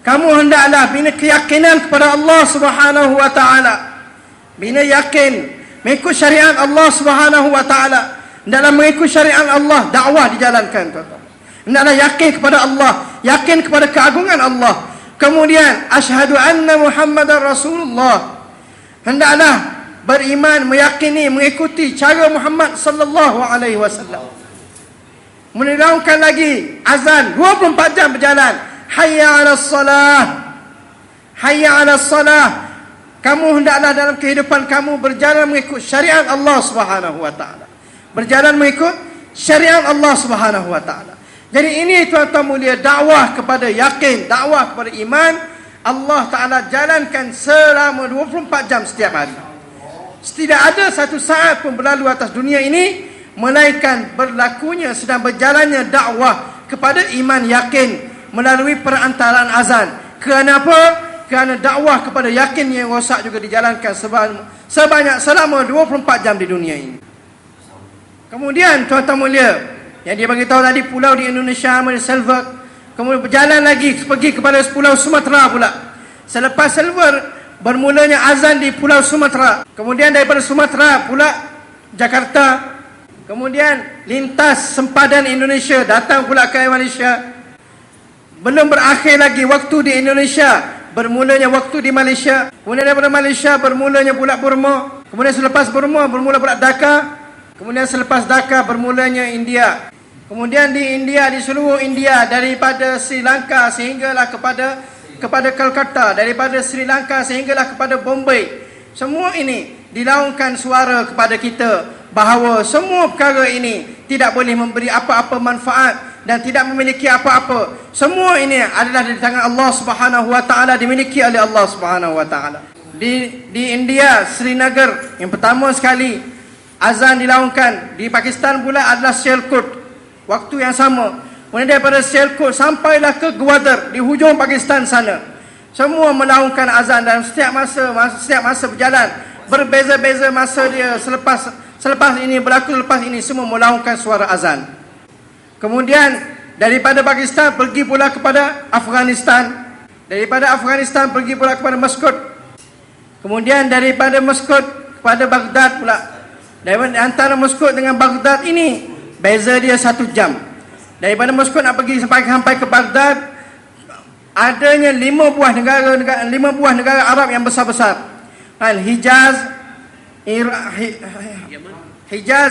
Kamu hendaklah bina keyakinan kepada Allah Subhanahu wa taala. Bina yakin mengikut syariat Allah Subhanahu wa taala. Hendaklah mengikut syariat Allah, dakwah dijalankan, tuan-tuan. Hendaklah yakin kepada Allah, yakin kepada keagungan Allah. Kemudian asyhadu anna Muhammadar Rasulullah. Hendaklah beriman, meyakini, mengikuti cara Muhammad sallallahu alaihi wasallam. Menerangkan lagi azan 24 jam berjalan. Hayya 'alas salah. Hayya 'alas salah. Kamu hendaklah dalam kehidupan kamu berjalan mengikut syariat Allah Subhanahu wa taala. Berjalan mengikut syariat Allah Subhanahu wa taala. Jadi ini tuan-tuan mulia, dakwah kepada yakin, dakwah kepada iman, Allah taala jalankan selama 24 jam setiap hari. Tidak ada satu saat pun berlalu atas dunia ini melainkan berlakunya sedang berjalannya dakwah kepada iman yakin melalui perantaraan azan. Kenapa? Kerana dakwah kepada yakin yang rosak juga dijalankan sebanyak selama 24 jam di dunia ini. Kemudian tuan-tuan mulia, yang dia bagi tahu tadi pulau di Indonesia namanya Selvak. Kemudian berjalan lagi pergi kepada pulau Sumatera pula. Selepas Selvak bermulanya azan di pulau Sumatera. Kemudian daripada Sumatera pula Jakarta. Kemudian lintas sempadan Indonesia datang pula ke Malaysia. Belum berakhir lagi waktu di Indonesia, bermulanya waktu di Malaysia. Kemudian daripada Malaysia bermulanya pula Burma. Kemudian selepas Burma bermula pula Dhaka. Kemudian selepas Dhaka bermulanya India. Kemudian di India, di seluruh India, daripada Sri Lanka sehinggalah kepada Kolkata, daripada Sri Lanka sehinggalah kepada Bombay. Semua ini dilaungkan suara kepada kita bahawa semua perkara ini tidak boleh memberi apa-apa manfaat dan tidak memiliki apa-apa. Semua ini adalah di tangan Allah Subhanahu wa taala, dimiliki oleh Allah Subhanahu wa taala. Di India, Srinagar yang pertama sekali azan dilaungkan. Di Pakistan pula adalah Sialkot, waktu yang sama. Kemudian daripada Sialkot sampailah ke Gwadar di hujung Pakistan sana. Semua melaungkan azan dalam setiap masa berjalan. Berbeza-beza masa dia selepas ini berlaku, lepas ini semua melaungkan suara azan. Kemudian daripada Pakistan pergi pula kepada Afghanistan. Daripada Afghanistan pergi pula kepada Meskud. Kemudian daripada Meskud kepada Baghdad pula. Daripada antara Meskud dengan Baghdad ini beza dia 1 jam. Daripada Meskud nak pergi sampai ke Baghdad, adanya 5 buah negara Arab yang besar-besar. Hijaz,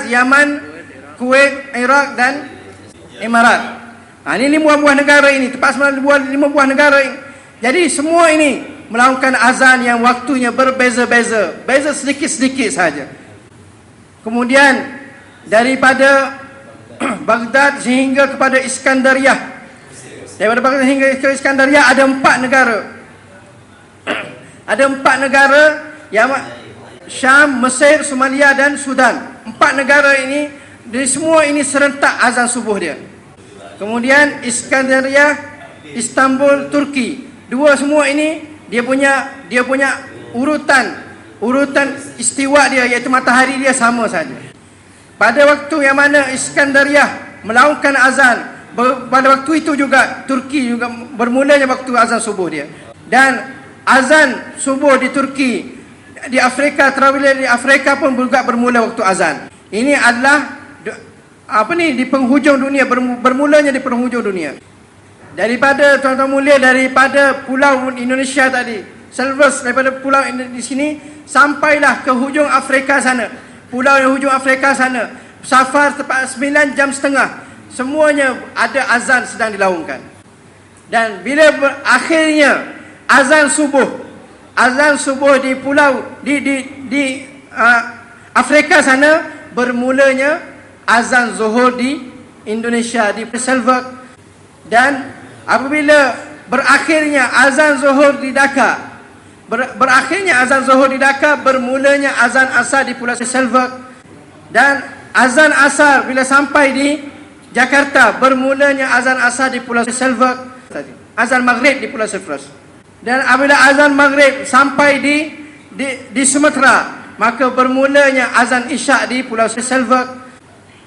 Yaman, Kuwait, Iraq dan Emirat. Ini 5 buah negara ini, tepat 5 buah negara ini. Jadi semua ini melakukan azan yang waktunya berbeza-beza, beza sedikit-sedikit saja. Kemudian daripada Baghdad sehingga kepada Iskandariah. Daripada Baghdad hingga ke Iskandariah ada 4 negara. Ada 4 negara, yang Syam, Mesir, Somalia dan Sudan. 4 negara ini, di semua ini serentak azan subuh dia. Kemudian Iskandariah, Istanbul, Turki. Dua semua ini dia punya urutan istiwa dia, iaitu matahari dia sama saja. Pada waktu yang mana Iskandariah melaungkan azan, pada waktu itu juga Turki juga bermulanya waktu azan subuh dia. Dan azan subuh di Turki, di Afrika, terlebih di Afrika pun juga bermula waktu azan. Ini adalah di penghujung dunia, bermulanya di penghujung dunia. Daripada tuan-tuan mulia, daripada pulau Indonesia tadi, Silvers, daripada pulau di sini sampailah ke hujung Afrika sana. Pulau yang hujung Afrika sana, safar tepat 9 jam setengah. Semuanya ada azan sedang dilaungkan. Dan bila akhirnya azan subuh di pulau di Afrika sana, bermulanya azan zuhur di Indonesia, di Selvak. Dan apabila berakhirnya azan zuhur di Dhaka, bermulanya azan asar di Pulau Selvak. Dan azan asar bila sampai di Jakarta, bermulanya azan asar di Pulau Selvak. Azan maghrib di Pulau Selvak. Dan apabila azan maghrib sampai di Sumatera, maka bermulanya azan isyak di Pulau Selvak.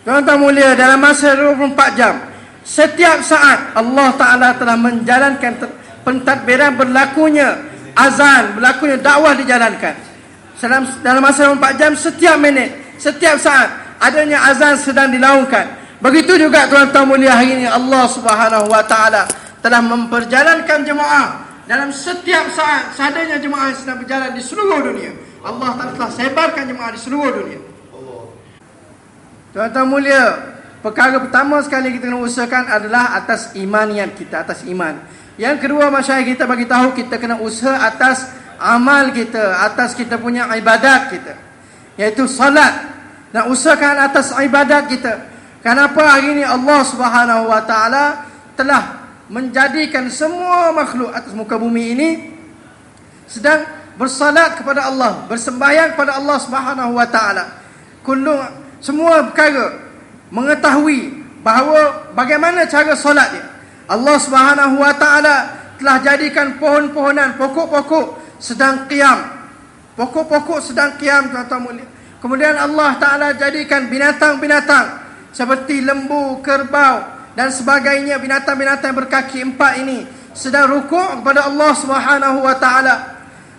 Tuan-tuan mulia, dalam masa 24 jam, setiap saat Allah Ta'ala telah menjalankan pentadbiran, berlakunya azan, berlakunya dakwah dijalankan. Dalam masa 24 jam, setiap minit, setiap saat adanya azan sedang dilaungkan. Begitu juga tuan-tuan mulia, hari ini Allah Subhanahu wa Ta'ala telah memperjalankan jemaah dalam setiap saat. Seadanya jemaah sedang berjalan di seluruh dunia. Allah Ta'ala telah sebarkan jemaah di seluruh dunia. Tuan-tuan mulia, perkara pertama sekali kita kena usahakan adalah atas imaniat kita, atas iman. Yang kedua, masyarakat kita bagi tahu kita kena usaha atas amal kita, atas kita punya ibadat kita, iaitu salat. Dan usahakan atas ibadat kita. Kenapa hari ini Allah Subhanahu Wa Taala telah menjadikan semua makhluk atas muka bumi ini sedang bersalat kepada Allah, bersembahyang kepada Allah Subhanahu Wa Taala. Semua perkara mengetahui bahawa bagaimana cara solat dia. Allah Subhanahu Wa Taala telah jadikan pohon-pohonan, pokok-pokok sedang qiyam. Pokok-pokok sedang qiyam, tuan-tuan mulia. Kemudian Allah Ta'ala jadikan binatang-binatang seperti lembu, kerbau dan sebagainya, binatang-binatang yang berkaki empat ini sedang rukuk kepada Allah Subhanahu Wa Ta'ala.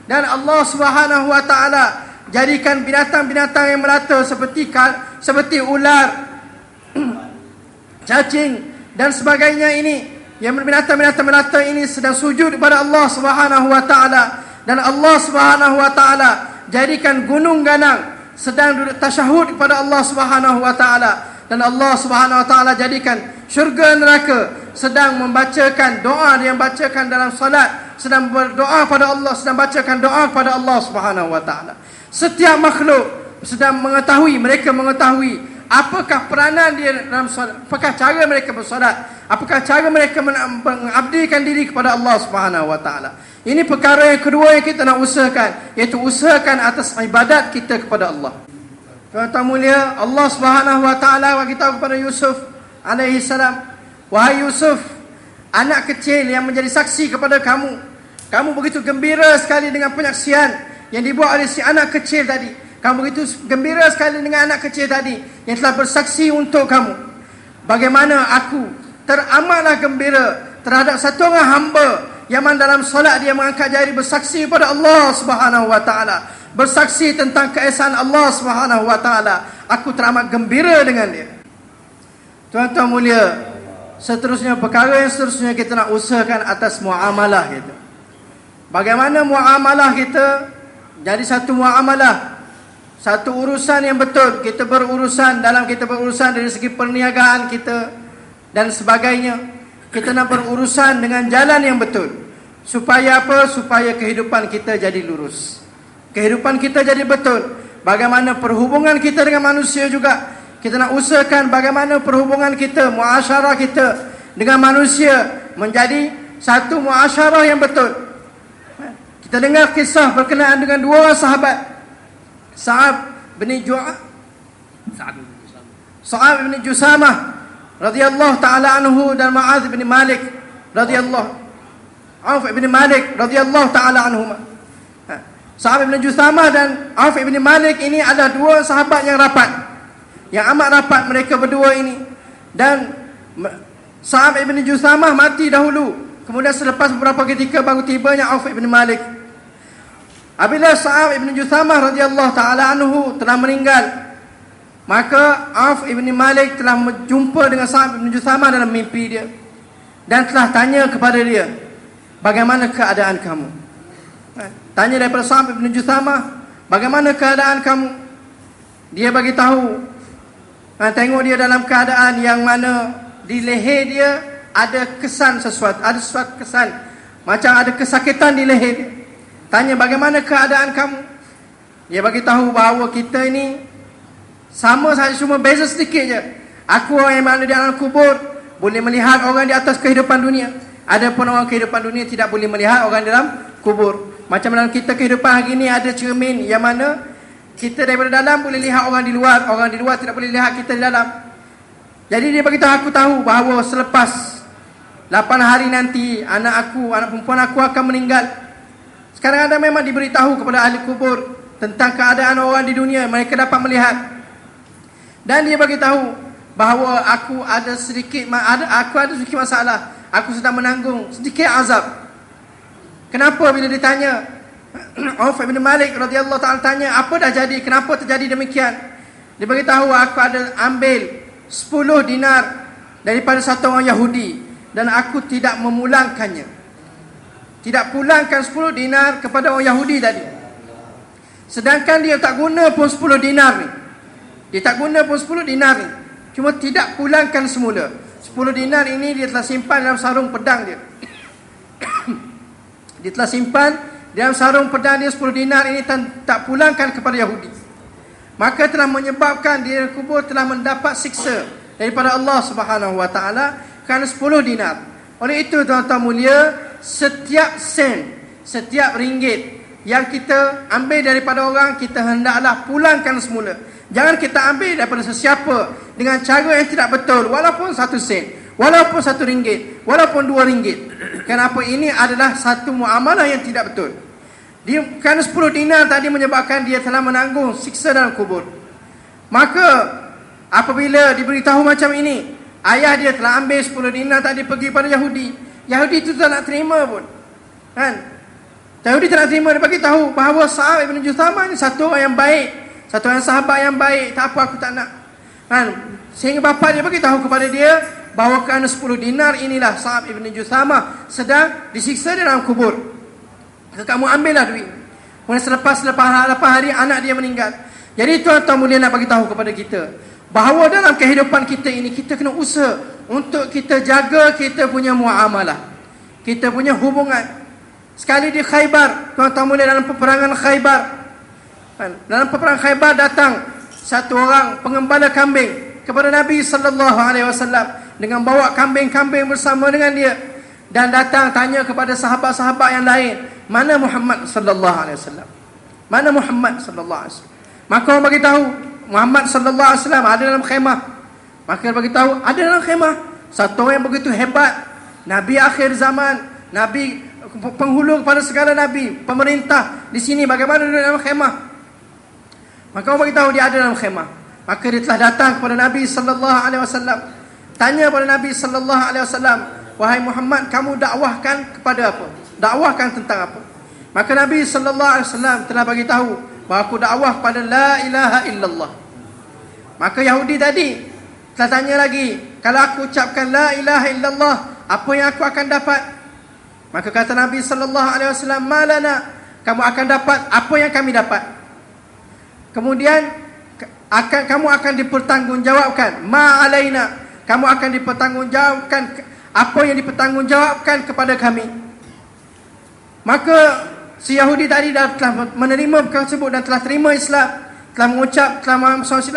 Dan Allah Subhanahu Wa Ta'ala jadikan binatang-binatang yang melata seperti ular, cacing dan sebagainya ini, yang binatang-binatang melata ini sedang sujud kepada Allah Subhanahu Wa Ta'ala. Dan Allah Subhanahu Wa Ta'ala jadikan gunung ganang sedang duduk tasyahud kepada Allah Subhanahu Wa Ta'ala. Dan Allah Subhanahu Wa Ta'ala jadikan syurga neraka sedang membacakan doa yang bacakan dalam salat, sedang berdoa pada Allah, sedang bacakan doa kepada Allah Subhanahu Wa Ta'ala. Setiap makhluk sedang mengetahui, mereka mengetahui apakah peranan dia dalam solat, apakah cara mereka bersolat, apakah cara mereka mengabdikan diri kepada Allah Subhanahu Wa Ta'ala. Ini perkara yang kedua yang kita nak usahakan, iaitu usahakan atas ibadat kita kepada Allah. Tuan-tuan mulia, Allah Subhanahu Wa Ta'ala bagi tahu kepada Yusuf alaihi salam, wahai Yusuf, anak kecil yang menjadi saksi kepada kamu, kamu begitu gembira sekali dengan penyaksian yang dibuat oleh si anak kecil tadi. Kamu begitu gembira sekali dengan anak kecil tadi yang telah bersaksi untuk kamu. Bagaimana aku teramatlah gembira terhadap satu orang hamba yang dalam solat dia mengangkat jari bersaksi kepada Allah Subhanahu Wa Ta'ala, bersaksi tentang keesaan Allah Subhanahu Wa Ta'ala. Aku teramat gembira dengan dia. Tuan-tuan mulia, seterusnya perkara yang seterusnya kita nak usahakan atas muamalah kita. Bagaimana muamalah kita jadi satu muamalah, satu urusan yang betul. Kita berurusan dari segi perniagaan kita dan sebagainya. Kita nak berurusan dengan jalan yang betul. Supaya apa? Supaya kehidupan kita jadi lurus, kehidupan kita jadi betul. Bagaimana perhubungan kita dengan manusia juga, kita nak usahakan bagaimana perhubungan kita, muasyarah kita dengan manusia menjadi satu muasyarah yang betul. Kita dengar kisah berkenaan dengan dua orang sahabat, Sa'ab bin Jusamah radhiyallahu ta'ala anhu dan Mu'adz bin Malik radhiyallahu Auf bin Malik radhiyallahu ta'ala anhuma. Sa'ab bin Jusamah dan Auf bin Malik ini adalah dua sahabat yang rapat, yang amat rapat mereka berdua ini. Dan Sa'ab bin Jusamah mati dahulu, kemudian selepas beberapa ketika baru tibanya Auf bin Malik. Apabila Sa'ab bin Jusamah radhiyallahu ta'ala anhu telah meninggal, maka Auf bin Malik telah berjumpa dengan Sa'ab bin Jusamah dalam mimpi dia dan telah tanya kepada dia, bagaimana keadaan kamu? Tanya daripada Sa'ab bin Jusamah, bagaimana keadaan kamu? Dia bagi tahu, tengok dia dalam keadaan yang mana di leher dia ada kesan sesuatu, ada sesuatu kesan, macam ada kesakitan di leher dia. Tanya, bagaimana keadaan kamu? Dia bagi tahu bahawa kita ini sama saja, cuma beza sedikit je. Aku orang yang ada di alam kubur boleh melihat orang di atas kehidupan dunia. Adapun orang kehidupan dunia tidak boleh melihat orang dalam kubur. Macam dalam kita kehidupan hari ini ada cermin yang mana kita daripada dalam boleh lihat orang di luar, orang di luar tidak boleh lihat kita di dalam. Jadi dia bagi tahu, aku tahu bahawa selepas 8 hari nanti anak perempuan aku akan meninggal. Sekarang ada memang diberitahu kepada ahli kubur tentang keadaan orang di dunia, mereka dapat melihat. Dan dia bagi tahu bahawa aku ada sedikit masalah, aku sedang menanggung sedikit azab. Kenapa? Bila ditanya, Auf bin Malik radhiyallahu ta'ala tanya, apa dah jadi, kenapa terjadi demikian? Dia bagi tahu, aku ada ambil 10 dinar daripada satu orang Yahudi dan aku tidak memulangkannya, tidak pulangkan 10 dinar kepada orang Yahudi tadi. Sedangkan dia tak guna pun 10 dinar ni. Dia tak guna pun 10 dinar ni. Cuma tidak pulangkan semula. 10 dinar ini dia telah simpan dalam sarung pedang dia. Dia telah simpan dalam sarung pedang dia 10 dinar ini tak pulangkan kepada Yahudi. Maka telah menyebabkan dia kubur telah mendapat siksa daripada Allah Subhanahu wa taala kerana 10 dinar. Oleh itu tuan-tuan mulia, setiap sen, setiap ringgit yang kita ambil daripada orang, kita hendaklah pulangkan semula. Jangan kita ambil daripada sesiapa dengan cara yang tidak betul, walaupun 1 sen, walaupun 1 ringgit, walaupun 2 ringgit. Kenapa? Ini adalah satu muamalah yang tidak betul. Dia, kerana 10 dinar tadi menyebabkan dia telah menanggung siksa dalam kubur. Maka apabila diberitahu macam ini, ayah dia telah ambil 10 dinar tadi pergi pada Yahudi. Yahudi itu tak nak terima pun, kan? Yahudi tak nak terima. Dia bagi tahu bahawa Sa'ab ibn Juthama ni satu orang yang baik, satu orang sahabat yang baik. Tak apa, aku tak nak, kan? Sehingga bapa dia bagi tahu kepada dia bahawa kerana 10 dinar inilah Sa'ab ibn Juthama sedang disiksa di dalam kubur. Kamu ambillah duit. Kemudian selepas hari anak dia meninggal. Jadi tuan-tuan mulia nak bagi tahu kepada kita bahawa dalam kehidupan kita ini, kita kena usaha untuk kita jaga kita punya muamalah, kita punya hubungan. Sekali di Khaybar, tuan-tuan mulia, dalam peperangan Khaybar, dalam peperangan Khaybar datang satu orang pengembala kambing kepada Nabi SAW dengan bawa kambing-kambing bersama dengan dia, dan datang tanya kepada sahabat-sahabat yang lain, mana Muhammad sallallahu alaihi wasallam? Mana Muhammad sallallahu alaihi wasallam? Maka orang bagi tahu Muhammad sallallahu alaihi wasallam ada dalam khemah. Maka dia bagi tahu ada dalam khemah. Satu orang yang begitu hebat, nabi akhir zaman, nabi penghulu kepada segala nabi, pemerintah di sini, bagaimana dia dalam khemah? Maka orang bagi tahu dia ada dalam khemah. Maka dia telah datang kepada Nabi sallallahu alaihi wasallam. Tanya kepada Nabi sallallahu alaihi wasallam, wahai Muhammad, kamu dakwahkan kepada apa? Dakwahkan tentang apa? Maka Nabi sallallahu alaihi wasallam telah bagi tahu bahawa aku dakwah pada la ilaha illallah. Maka Yahudi tadi telah tanya lagi, kalau aku ucapkan la ilaha illallah, apa yang aku akan dapat? Maka kata Nabi sallallahu alaihi wasallam, malana, kamu akan dapat apa yang kami dapat. Kemudian kamu akan dipertanggungjawabkan, ma alaina, kamu akan dipertanggungjawabkan apa yang dipertanggungjawabkan kepada kami. Maka si Yahudi tadi dah telah menerima perkara tersebut dan telah terima Islam, telah mengucap, telah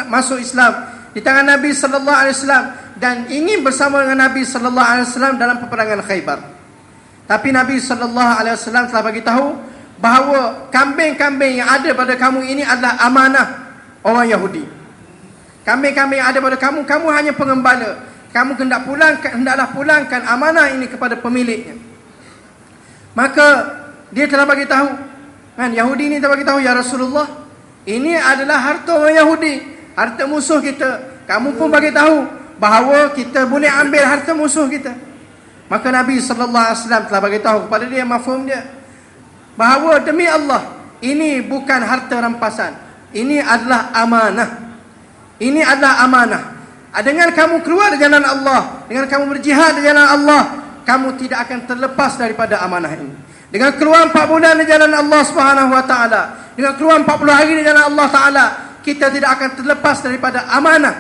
masuk Islam di tangan Nabi sallallahu alaihi wasallam dan ingin bersama dengan Nabi sallallahu alaihi wasallam dalam peperangan Khaybar. Tapi Nabi sallallahu alaihi wasallam telah bagi tahu bahawa kambing-kambing yang ada pada kamu ini adalah amanah orang Yahudi. Kambing-kambing yang ada pada kamu, kamu hanya pengembala. Kamu hendaklah pulangkan amanah ini kepada pemiliknya. Maka dia telah bagi tahu, kan, Yahudi ini telah bagi tahu, ya Rasulullah, ini adalah harta orang Yahudi, harta musuh kita. Kamu pun bagi tahu bahawa kita boleh ambil harta musuh kita. Maka Nabi sallallahu alaihi wasallam telah bagi tahu kepada dia mafhum dia bahawa demi Allah, ini bukan harta rampasan, ini adalah amanah. Ini adalah amanah. Dengan kamu keluar dari jalan Allah, dengan kamu berjihad di jalan Allah, kamu tidak akan terlepas daripada amanah ini. Dengan keluar 4 bulan di jalan Allah Subhanahu wa taala, dengan keluar 40 hari di jalan Allah taala, kita tidak akan terlepas daripada amanah.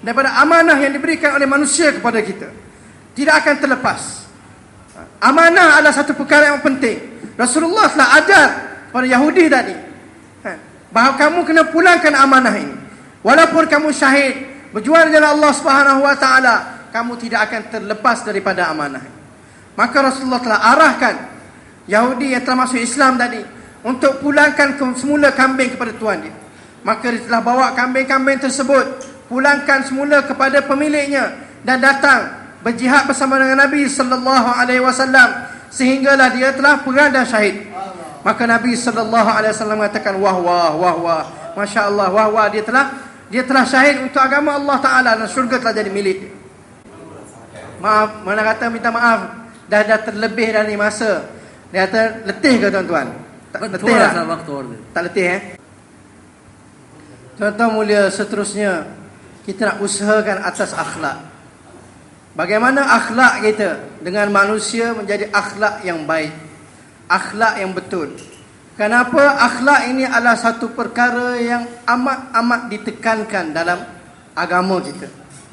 Daripada amanah yang diberikan oleh manusia kepada kita. Tidak akan terlepas. Amanah adalah satu perkara yang penting. Rasulullah telah ajar kepada Yahudi tadi, bahawa kamu kena pulangkan amanah ini. Walaupun kamu syahid, berjuang di jalan Allah Subhanahu wa taala, kamu tidak akan terlepas daripada amanah. Maka Rasulullah telah arahkan Yahudi yang telah masuk Islam tadi untuk pulangkan semula kambing kepada tuan dia. Maka dia telah bawa kambing-kambing tersebut, pulangkan semula kepada pemiliknya, dan datang berjihad bersama dengan Nabi sallallahu alaihi wasallam sehinggalah dia telah perang dan syahid. Maka Nabi sallallahu alaihi wasallam mengatakan, wah wah wah wah, masya-Allah, wah wah, dia telah syahid untuk agama Allah taala dan syurga telah jadi milik dia. Maaf, mana kata minta maaf, dah terlebih dari masa. Dia kata letih ke tuan-tuan? Tak letih lah. Tak letih Tuan-tuan mulia, seterusnya kita nak usahakan atas akhlak. Bagaimana akhlak kita dengan manusia menjadi akhlak yang baik, akhlak yang betul. Kenapa akhlak ini adalah satu perkara yang amat-amat ditekankan dalam agama kita,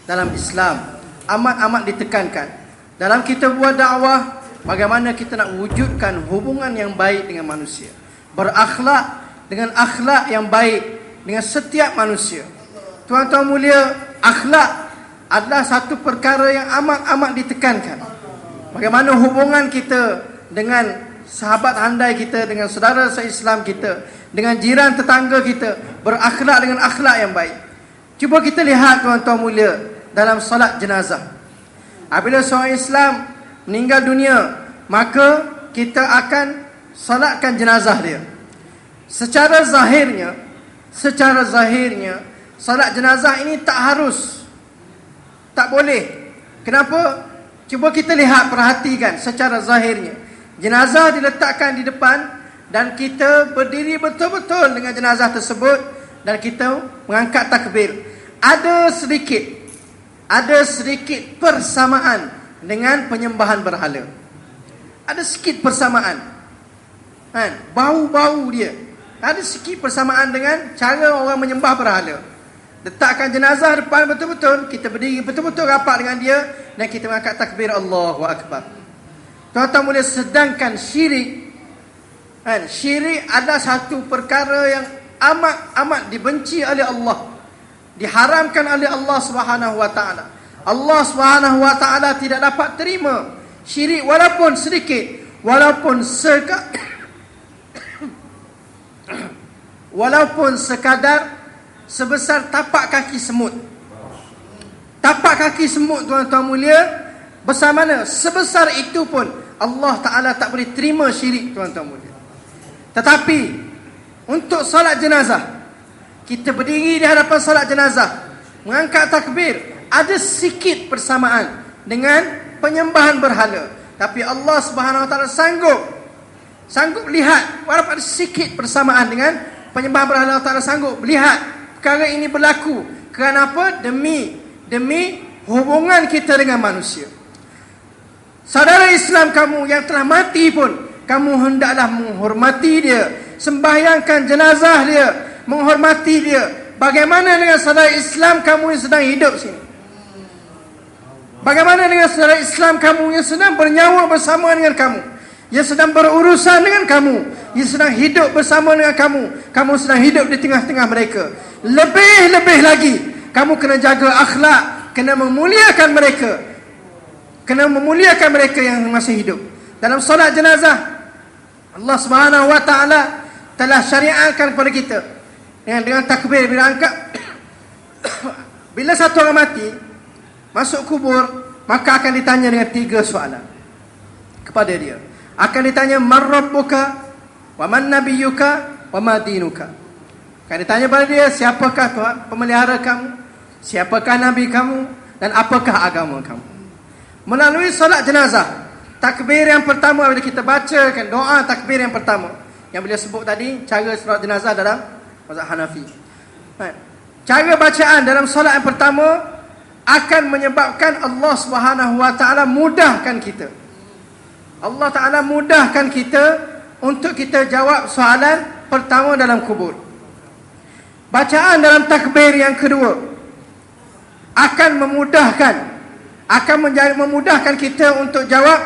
dalam Islam, amat-amat ditekankan. Dalam kita buat dakwah, bagaimana kita nak wujudkan hubungan yang baik dengan manusia, berakhlak dengan akhlak yang baik dengan setiap manusia. Tuan-tuan mulia, akhlak adalah satu perkara yang amat-amat ditekankan. Bagaimana hubungan kita dengan sahabat handai kita, dengan saudara se-Islam kita, dengan jiran tetangga kita, berakhlak dengan akhlak yang baik. Cuba kita lihat tuan-tuan mulia dalam salat jenazah. Apabila seorang Islam meninggal dunia, maka kita akan salatkan jenazah dia. Secara zahirnya salat jenazah ini tak harus, tak boleh. Kenapa? Cuba kita lihat, perhatikan secara zahirnya. Jenazah diletakkan di depan dan kita berdiri betul-betul dengan jenazah tersebut dan kita mengangkat takbir. Ada sedikit persamaan dengan penyembahan berhala. Ada sedikit persamaan. Bau-bau dia. Ada sedikit persamaan dengan cara orang menyembah berhala. Letakkan jenazah depan betul-betul, kita berdiri betul-betul rapat dengan dia dan kita mengangkat takbir Allahu Akbar. Tuan-tuan mulia, sedangkan syirik adalah satu perkara yang amat-amat dibenci oleh Allah, diharamkan oleh Allah Subhanahu wa taala. Allah Subhanahu wa taala tidak dapat terima syirik walaupun sedikit, walaupun sekadar sebesar tapak kaki semut. Tapak kaki semut, tuan-tuan mulia, besar mana? Sebesar itu pun Allah Ta'ala tak boleh terima syirik, tuan-tuan mulia. Tetapi untuk solat jenazah, kita berdiri di hadapan solat jenazah, mengangkat takbir, ada sikit persamaan dengan penyembahan berhala. Tapi Allah Subhanahu Wa Ta'ala sanggup lihat, walaupun ada sikit persamaan dengan penyembahan berhala, Allah Ta'ala sanggup lihat perkara ini berlaku. Kenapa? Demi hubungan kita dengan manusia. Saudara Islam kamu yang telah mati pun, kamu hendaklah menghormati dia, sembahyangkan jenazah dia, menghormati dia. Bagaimana dengan saudara Islam kamu yang sedang hidup sini? Bagaimana dengan saudara Islam kamu yang sedang bernyawa bersama dengan kamu, yang sedang berurusan dengan kamu, yang sedang hidup bersama dengan kamu, kamu sedang hidup di tengah-tengah mereka? Lebih-lebih lagi, kamu kena jaga akhlak, kena memuliakan mereka, yang masih hidup. Dalam solat jenazah, Allah Subhanahu wa taala telah syariatkan kepada kita dengan takbir bila angkat bila satu orang mati masuk kubur, maka akan ditanya dengan 3 soalan kepada dia. Akan ditanya, man rabbuka wa man nabiyyuka wa ma dinuka. Akan ditanya pada dia, siapakah Tuhan pemelihara kamu, siapakah nabi kamu, dan apakah agama kamu. Melalui solat jenazah, takbir yang pertama bila kita bacakan doa takbir yang pertama yang beliau sebut tadi, cara solat jenazah dalam mazhab Hanafi. Cara bacaan dalam solat yang pertama akan menyebabkan Allah Subhanahu wa taala mudahkan kita. Allah Taala mudahkan kita untuk kita jawab soalan pertama dalam kubur. Bacaan dalam takbir yang kedua akan memudahkan kita untuk jawab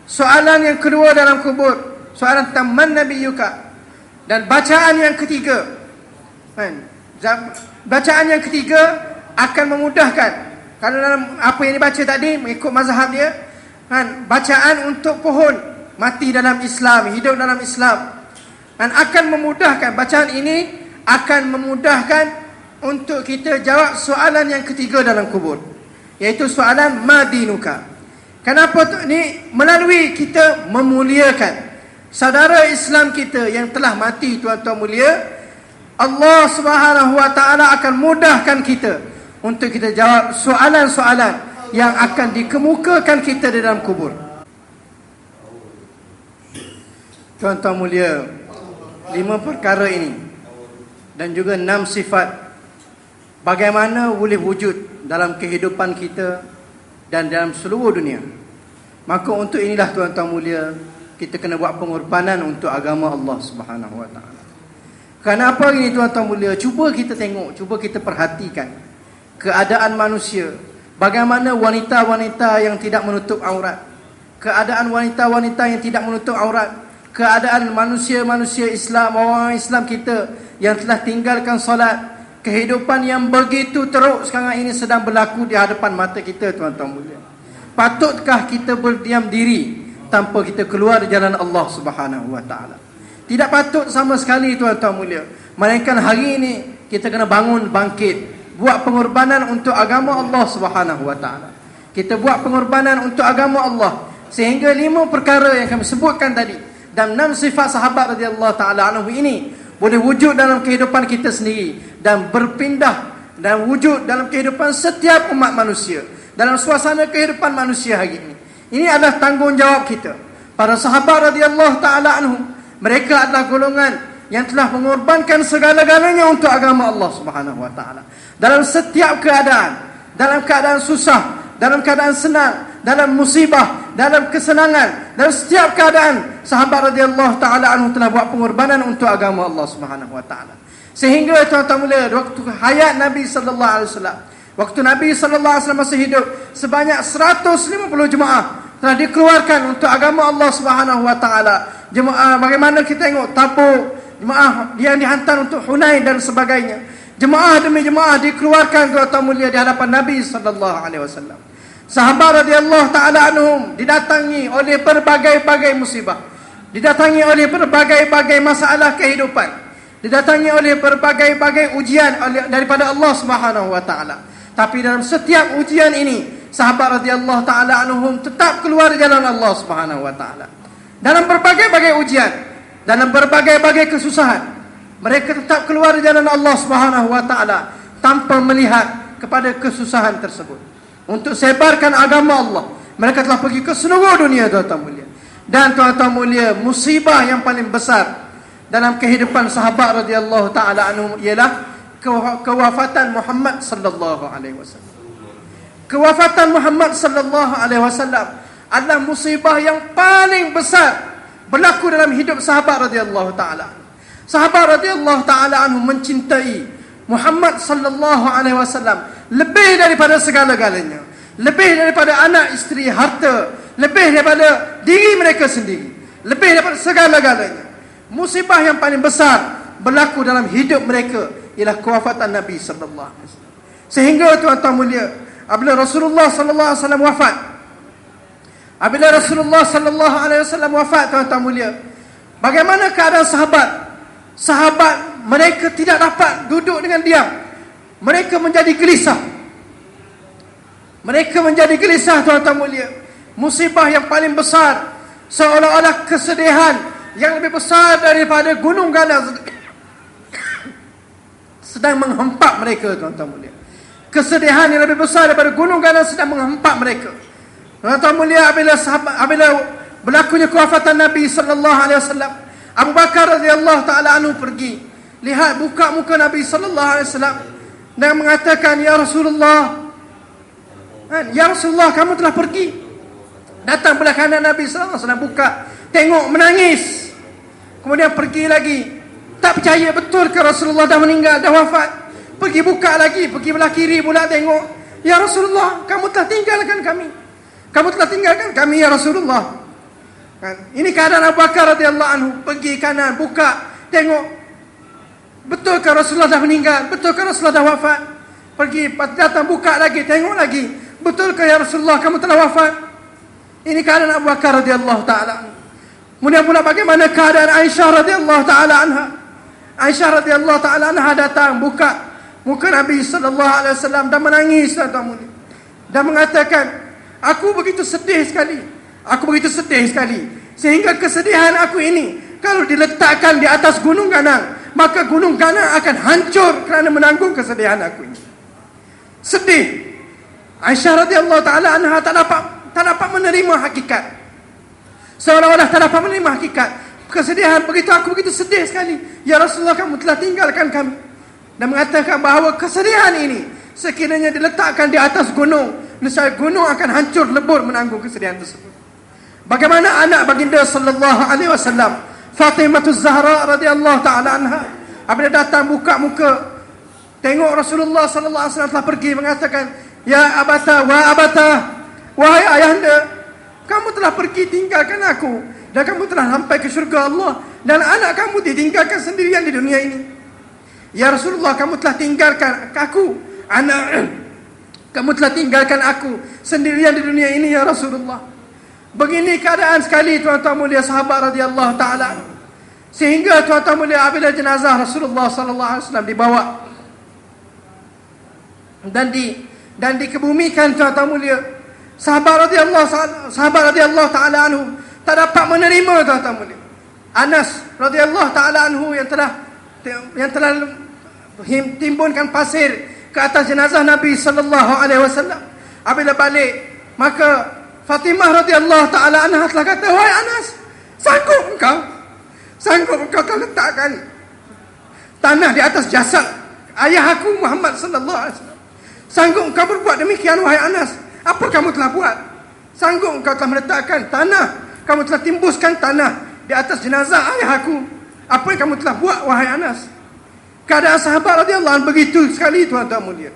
soalan yang kedua dalam kubur, soalan tentang man nabiyyuka. Dan bacaan yang ketiga akan memudahkan, kalau dalam apa yang dibaca tadi mengikut mazhab dia, bacaan untuk pohon mati dalam Islam, hidup dalam Islam, dan akan memudahkan, bacaan ini akan memudahkan untuk kita jawab soalan yang ketiga dalam kubur, iaitu soalan madinuka. Kenapa ni? Melalui kita memuliakan saudara Islam kita yang telah mati, tuan-tuan mulia, Allah Subhanahu wa taala akan mudahkan kita untuk kita jawab soalan-soalan yang akan dikemukakan kita di dalam kubur. Tuan-tuan mulia, 5 perkara ini dan juga 6 sifat bagaimana boleh wujud dalam kehidupan kita dan dalam seluruh dunia. Maka untuk inilah tuan-tuan mulia, kita kena buat pengorbanan untuk agama Allah Subhanahu wa taala. Kenapa ini tuan-tuan mulia? Cuba kita tengok, cuba kita perhatikan keadaan manusia. Bagaimana wanita-wanita yang tidak menutup aurat, keadaan wanita-wanita yang tidak menutup aurat, keadaan manusia-manusia Islam, orang Islam kita yang telah tinggalkan solat. Kehidupan yang begitu teruk sekarang ini sedang berlaku di hadapan mata kita, tuan-tuan mulia. Patutkah kita berdiam diri tanpa kita keluar di jalan Allah Subhanahu wa taala? Tidak patut sama sekali, tuan-tuan mulia. Melainkan hari ini kita kena bangun, bangkit, buat pengorbanan untuk agama Allah Subhanahu wa taala. Kita buat pengorbanan untuk agama Allah, sehingga 5 perkara yang kami sebutkan tadi dan 6 sifat sahabat radhiyallahu taala anhu ini boleh wujud dalam kehidupan kita sendiri dan berpindah dan wujud dalam kehidupan setiap umat manusia, dalam suasana kehidupan manusia hari ini. Ini adalah tanggungjawab kita. Para sahabat radhiyallahu taala anhum, mereka adalah golongan yang telah mengorbankan segala-galanya untuk agama Allah Subhanahu wa taala. Dalam setiap keadaan, dalam keadaan susah, dalam keadaan senang, dalam musibah, dalam kesenangan, dalam setiap keadaan, sahabat radhiyallahu taala anhu telah buat pengorbanan untuk agama Allah Subhanahu wa taala. Sehingga tuan-tuan mulia, waktu hayat Nabi sallallahu alaihi wasallam, waktu Nabi sallallahu alaihi wasallam masih hidup, sebanyak 150 jemaah telah dikeluarkan untuk agama Allah Subhanahu wa taala. Jemaah bagaimana kita tengok Tabuk, jemaah yang dihantar untuk Hunain dan sebagainya. Jemaah demi jemaah dikeluarkan, tuan-tuan mulia, di hadapan Nabi sallallahu alaihi wasallam. Sahabat radhiyallahu taala anhum didatangi oleh berbagai-bagai musibah, didatangi oleh berbagai-bagai masalah kehidupan, didatangi oleh berbagai-bagai ujian daripada Allah Subhanahu wa taala. Tapi dalam setiap ujian ini, sahabat radhiyallahu taala anhum tetap keluar jalan Allah Subhanahu wa taala. Dalam berbagai-bagai ujian, dalam berbagai-bagai kesusahan, mereka tetap keluar jalan Allah Subhanahu wa taala tanpa melihat kepada kesusahan tersebut. Untuk sebarkan agama Allah, mereka telah pergi ke seluruh dunia, tuan-tuan mulia. Dan tuan-tuan mulia, musibah yang paling besar dalam kehidupan sahabat radhiyallahu taala anhum ialah kewafatan Muhammad sallallahu alaihi wasallam. Kewafatan Muhammad sallallahu alaihi wasallam adalah musibah yang paling besar berlaku dalam hidup sahabat radhiyallahu taala. Sahabat radhiyallahu taala anhum mencintai Muhammad sallallahu alaihi wasallam lebih daripada segala-galanya, lebih daripada anak, isteri, harta, lebih daripada diri mereka sendiri, lebih daripada segala-galanya. Musibah yang paling besar berlaku dalam hidup mereka ialah kewafatan Nabi sallallahu alaihi wasallam. Sehingga tuan-tuan mulia, apabila Rasulullah sallallahu alaihi wasallam wafat, apabila Rasulullah sallallahu alaihi wasallam wafat, tuan-tuan mulia, bagaimana keadaan sahabat? Sahabat mereka tidak dapat duduk dengan diam. Mereka menjadi gelisah. Mereka menjadi gelisah, tuan-tuan mulia. Musibah yang paling besar, seolah-olah kesedihan yang lebih besar daripada gunung ganas sedang menghempap mereka, tuan-tuan mulia. Kesedihan yang lebih besar daripada gunung ganas sedang menghempap mereka. Tuan-tuan mulia, apabila berlakunya kewafatan Nabi sallallahu alaihi wasallam, Abu Bakar radhiyallahu taala anhu pergi, lihat buka muka Nabi sallallahu alaihi wasallam dan mengatakan, "Ya Rasulullah, ya Rasulullah, kamu telah pergi." Datang belah kanan Nabi sallallahu alaihi wasallam, buka, tengok, menangis. Kemudian pergi lagi, tak percaya betul ke Rasulullah dah meninggal, dah wafat. Pergi buka lagi, pergi belah kiri pula tengok, "Ya Rasulullah, kamu telah tinggalkan kami. Kamu telah tinggalkan kami, ya Rasulullah." Ini keadaan Abu Bakar radhiyallahu anhu. Pergi kanan, buka, tengok, betul ke Rasulullah dah meninggal, betul ke Rasulullah dah wafat. Pergi datang, buka lagi, tengok lagi, betul ke ya Rasulullah kamu telah wafat. Ini keadaan Abu Bakar radhiyallahu taala anhu. Kemudian pula bagaimana keadaan Aisyah radhiyallahu taala anha. Aisyah radhiyallahu taala anha datang, buka muka Nabi sallallahu alaihi wasallam dan menangis, tuan-tuan, dan mengatakan, "Aku begitu sedih sekali. Aku begitu sedih sekali. Sehingga kesedihan aku ini, kalau diletakkan di atas gunung Ganang, maka gunung Ganang akan hancur kerana menanggung kesedihan aku ini." Sedih. Aisyah radhiyallahu taala anha tak dapat menerima hakikat. Seolah-olah tak dapat menerima hakikat. Kesedihan begitu, aku begitu sedih sekali. "Ya Rasulullah, kamu telah tinggalkan kami." Dan mengatakan bahawa kesedihan ini sekiranya diletakkan di atas gunung, nescaya gunung akan hancur lebur menanggung kesedihan tersebut. Bagaimana anak baginda sallallahu alaihi wasallam, Fatimah Zahra radhiyallahu taala anha, apabila datang buka muka, tengok Rasulullah sallallahu alaihi wasallam telah pergi, mengatakan, "Ya abata, wahai ayahanda, kamu telah pergi tinggalkan aku, dan kamu telah sampai ke syurga Allah, dan anak kamu ditinggalkan sendirian di dunia ini. Ya Rasulullah, kamu telah tinggalkan aku, anak kamu telah tinggalkan aku sendirian di dunia ini, ya Rasulullah." Begini keadaan sekali tuan-tuan mulia sahabat radhiyallahu taala, sehingga tuan-tuan mulia apabila jenazah Rasulullah sallallahu alaihi wasallam dibawa dan dikebumikan, tuan-tuan mulia, sahabat radhiyallahu taala anhu tak dapat menerima, tuan-tuan mulia. Anas radhiyallahu taala anhu yang telah timbunkan pasir ke atas jenazah Nabi sallallahu alaihi wasallam, apabila balik, maka Fatimah radhiyallahu taala anha telah kata, "Wahai Anas, sanggup engkau letakkan tanah di atas jasad ayah aku Muhammad sallallahu alaihi wasallam? Sanggup engkau berbuat demikian, wahai Anas? Apa kamu telah buat? Sanggup engkau telah meletakkan tanah, kamu telah timbuskan tanah di atas jenazah ayah aku. Apa yang kamu telah buat, wahai Anas?" Keadaan sahabat radhiyallahu anhu begitu sekali, tuan-tuan mulia.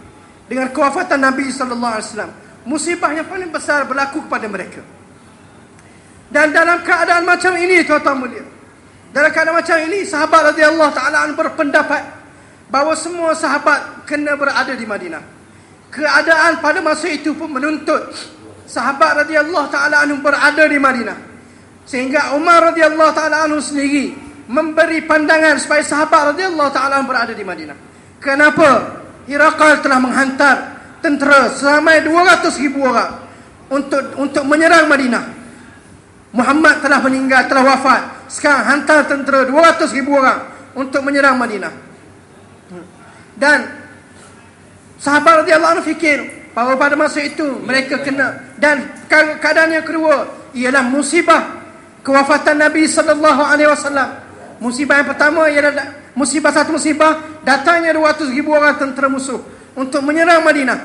Dengan kewafatan Nabi sallallahu alaihi wasallam, musibah yang paling besar berlaku kepada mereka. Dan dalam keadaan macam ini, tuan-tuan mulia, dalam keadaan macam ini, sahabat radhiyallahu taala anhu berpendapat bahawa semua sahabat kena berada di Madinah. Keadaan pada masa itu pun menuntut sahabat radhiyallahu taala anhu berada di Madinah, sehingga Umar radhiyallahu taala anhu sendiri memberi pandangan supaya sahabat radhiyallahu taala anhu berada di Madinah. Kenapa? Hiraqal telah menghantar tentera seramai 200,000 orang untuk menyerang Madinah. Muhammad telah meninggal, telah wafat. Sekarang hantar tentera 200,000 orang untuk menyerang Madinah. Dan sahabat radhiyallahu anhu fikir bahawa pada masa itu mereka kena, dan keadaan yang kedua ialah musibah kewafatan Nabi sallallahu alaihi wasallam. Musibah yang pertama ialah satu musibah datangnya 200,000 orang tentera musuh untuk menyerang Madinah,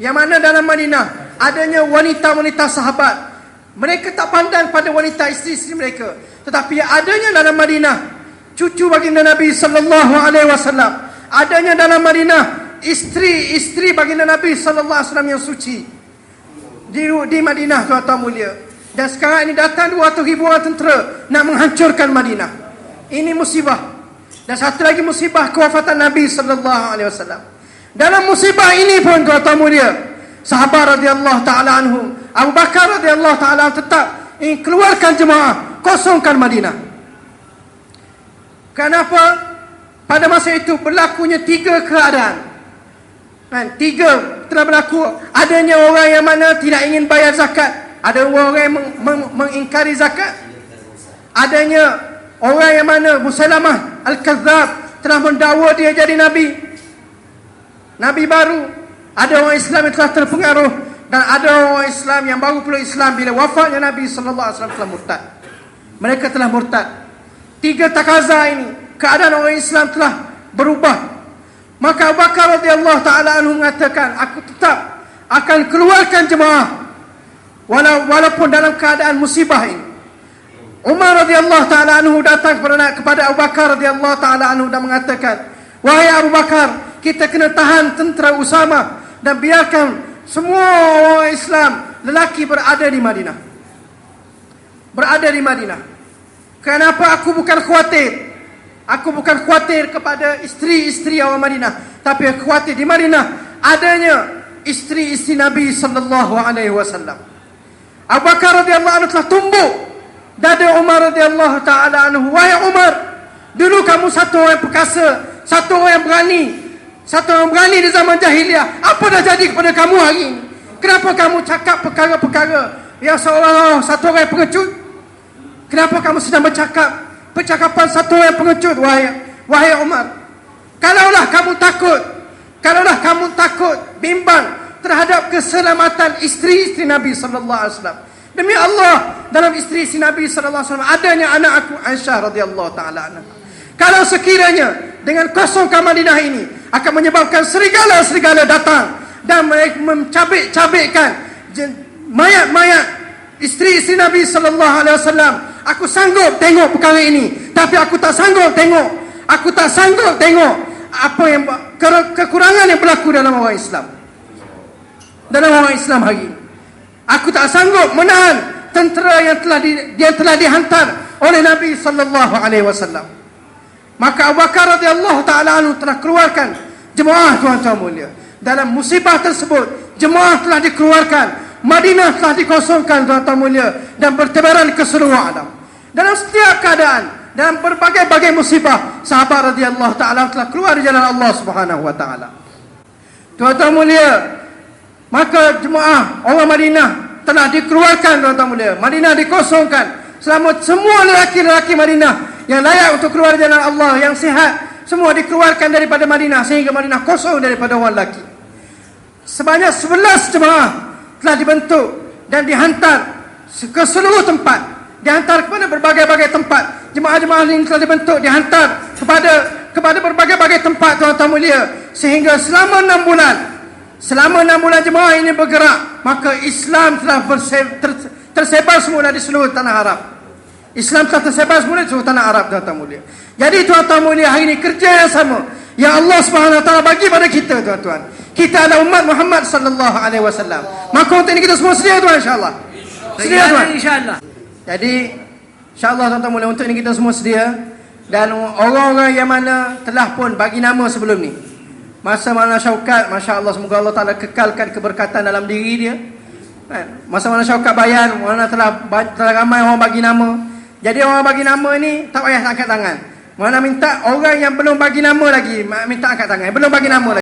yang mana dalam Madinah adanya wanita-wanita sahabat. Mereka tak pandang pada wanita isteri-isteri mereka, tetapi adanya dalam Madinah cucu baginda Nabi sallallahu alaihi wasallam, adanya dalam Madinah isteri-isteri baginda Nabi sallallahu alaihi wasallam yang suci di Madinah, tuan-tuan mulia. Dan sekarang ini datang 200,000 orang tentera nak menghancurkan Madinah. Ini musibah. Dan satu lagi musibah kewafatan Nabi sallallahu alaihi wasallam. Dalam musibah ini pun, tuan-tuan mulia, sahabat radhiyallahu taala anhum, Abu Bakar radhiyallahu taala tetap ingin keluarkan jemaah, kosongkan Madinah. Kenapa? Pada masa itu berlakunya 3 keadaan. Tiga telah berlaku. Adanya orang yang mana tidak ingin bayar zakat, ada orang yang mengingkari zakat, adanya orang yang mana Musailamah Al-Kadzab telah mendakwa dia jadi Nabi baru. Ada orang Islam yang telah terpengaruh, dan ada orang Islam yang baru peluk Islam bila wafatnya Nabi sallallahu alaihi wasallam telah murtad. Mereka telah murtad. 3 takaza ini, keadaan orang Islam telah berubah. Maka Abu Bakar radhiyallahu taala anhu mengatakan, "Aku tetap akan keluarkan jemaah walaupun dalam keadaan musibah ini." Umar radhiyallahu taala anhu datang kepada Abu Bakar radhiyallahu taala anhu dan mengatakan, "Wahai Abu Bakar, kita kena tahan tentera Usama dan biarkan semua orang Islam lelaki berada di Madinah." Berada di Madinah. Kenapa? Aku bukan khawatir. Aku bukan khawatir kepada isteri-isteri orang Madinah, tapi aku khawatir di Madinah adanya isteri-isteri Nabi sallallahu alaihi wasallam. Abu Bakar radhiyallahu anhu telah tumbuk dada Umar radhiyallahu taala anhu. "Wahai Umar, dulu kamu satu orang yang perkasa, satu orang yang berani di zaman jahiliah. Apa dah jadi kepada kamu hari ini? Kenapa kamu cakap perkara-perkara yang seolah-olah satu orang yang pengecut? Kenapa kamu sedang bercakap percakapan satu orang yang pengecut, wahai Umar? Kalaulah kamu takut, bimbang terhadap keselamatan isteri-isteri Nabi sallallahu alaihi wasallam, demi Allah, dalam isteri-isteri Nabi sallallahu alaihi wasallam adanya anak aku Aisyah radhiyallahu taala anha. Kalau sekiranya dengan kosongkan Madinah ini akan menyebabkan serigala-serigala datang dan mencabik-cabikkan mayat-mayat isteri-isteri Nabi sallallahu alaihi wasallam, aku sanggup tengok perkara ini, tapi aku tak sanggup tengok apa yang kekurangan yang berlaku dalam orang Islam. Dalam orang Islam hari ini. Aku tak sanggup menahan tentera yang telah dihantar oleh Nabi sallallahu alaihi wasallam. Maka Abu Bakar radhiyallahu taala anhu telah keluarkan jemaah, tuan-tuan mulia. Dalam musibah tersebut, jemaah telah dikeluarkan, Madinah telah dikosongkan, tuan-tuan mulia, dan bertebaran ke seluruh alam. Dalam setiap keadaan, dalam berbagai-bagai musibah, sahabat radhiyallahu taala telah keluar di jalan Allah Subhanahu wa taala. Tuan-tuan mulia, maka jemaah orang Madinah telah dikeluarkan, tuan-tuan mulia. Madinah dikosongkan. Selama semua lelaki-lelaki Madinah yang layak untuk keluar di jalan Allah, yang sihat, semua dikeluarkan daripada Madinah, sehingga Madinah kosong daripada orang lelaki. Sebanyak 11 jemaah telah dibentuk dan dihantar ke seluruh tempat, dihantar kepada berbagai-bagai tempat. Jemaah-jemaah ini telah dibentuk, dihantar kepada berbagai-bagai tempat, tuan-tuan mulia, sehingga selama 6 bulan jemaah ini bergerak, maka Islam telah tersebar semula di seluruh tanah Arab. Islam telah tersebar semula di seluruh tanah Arab, tuan-tuan mulia. Jadi tuan-tuan mulia, hari ini kerja yang sama yang Allah Subhanahu wa taala bagi pada kita, tuan-tuan. Kita adalah umat Muhammad sallallahu alaihi wasallam. Maka untuk ini kita semua sedia, tuan, insya-Allah. Sedia, tuan, insya-Allah. Jadi insya-Allah, tuan-tuan mulia, untuk ini kita semua sedia, dan orang-orang yang mana telah pun bagi nama sebelum ni. Masa Maulana Syaukat, masya-Allah, semoga Allah Taala kekalkan keberkatan dalam diri dia. Masa Maulana Syaukat Bayan, Maulana telah ramai orang bagi nama. Jadi orang bagi nama ni tak payah angkat tangan. Maulana minta orang yang belum bagi nama lagi, minta angkat tangan. Belum bagi nama lagi.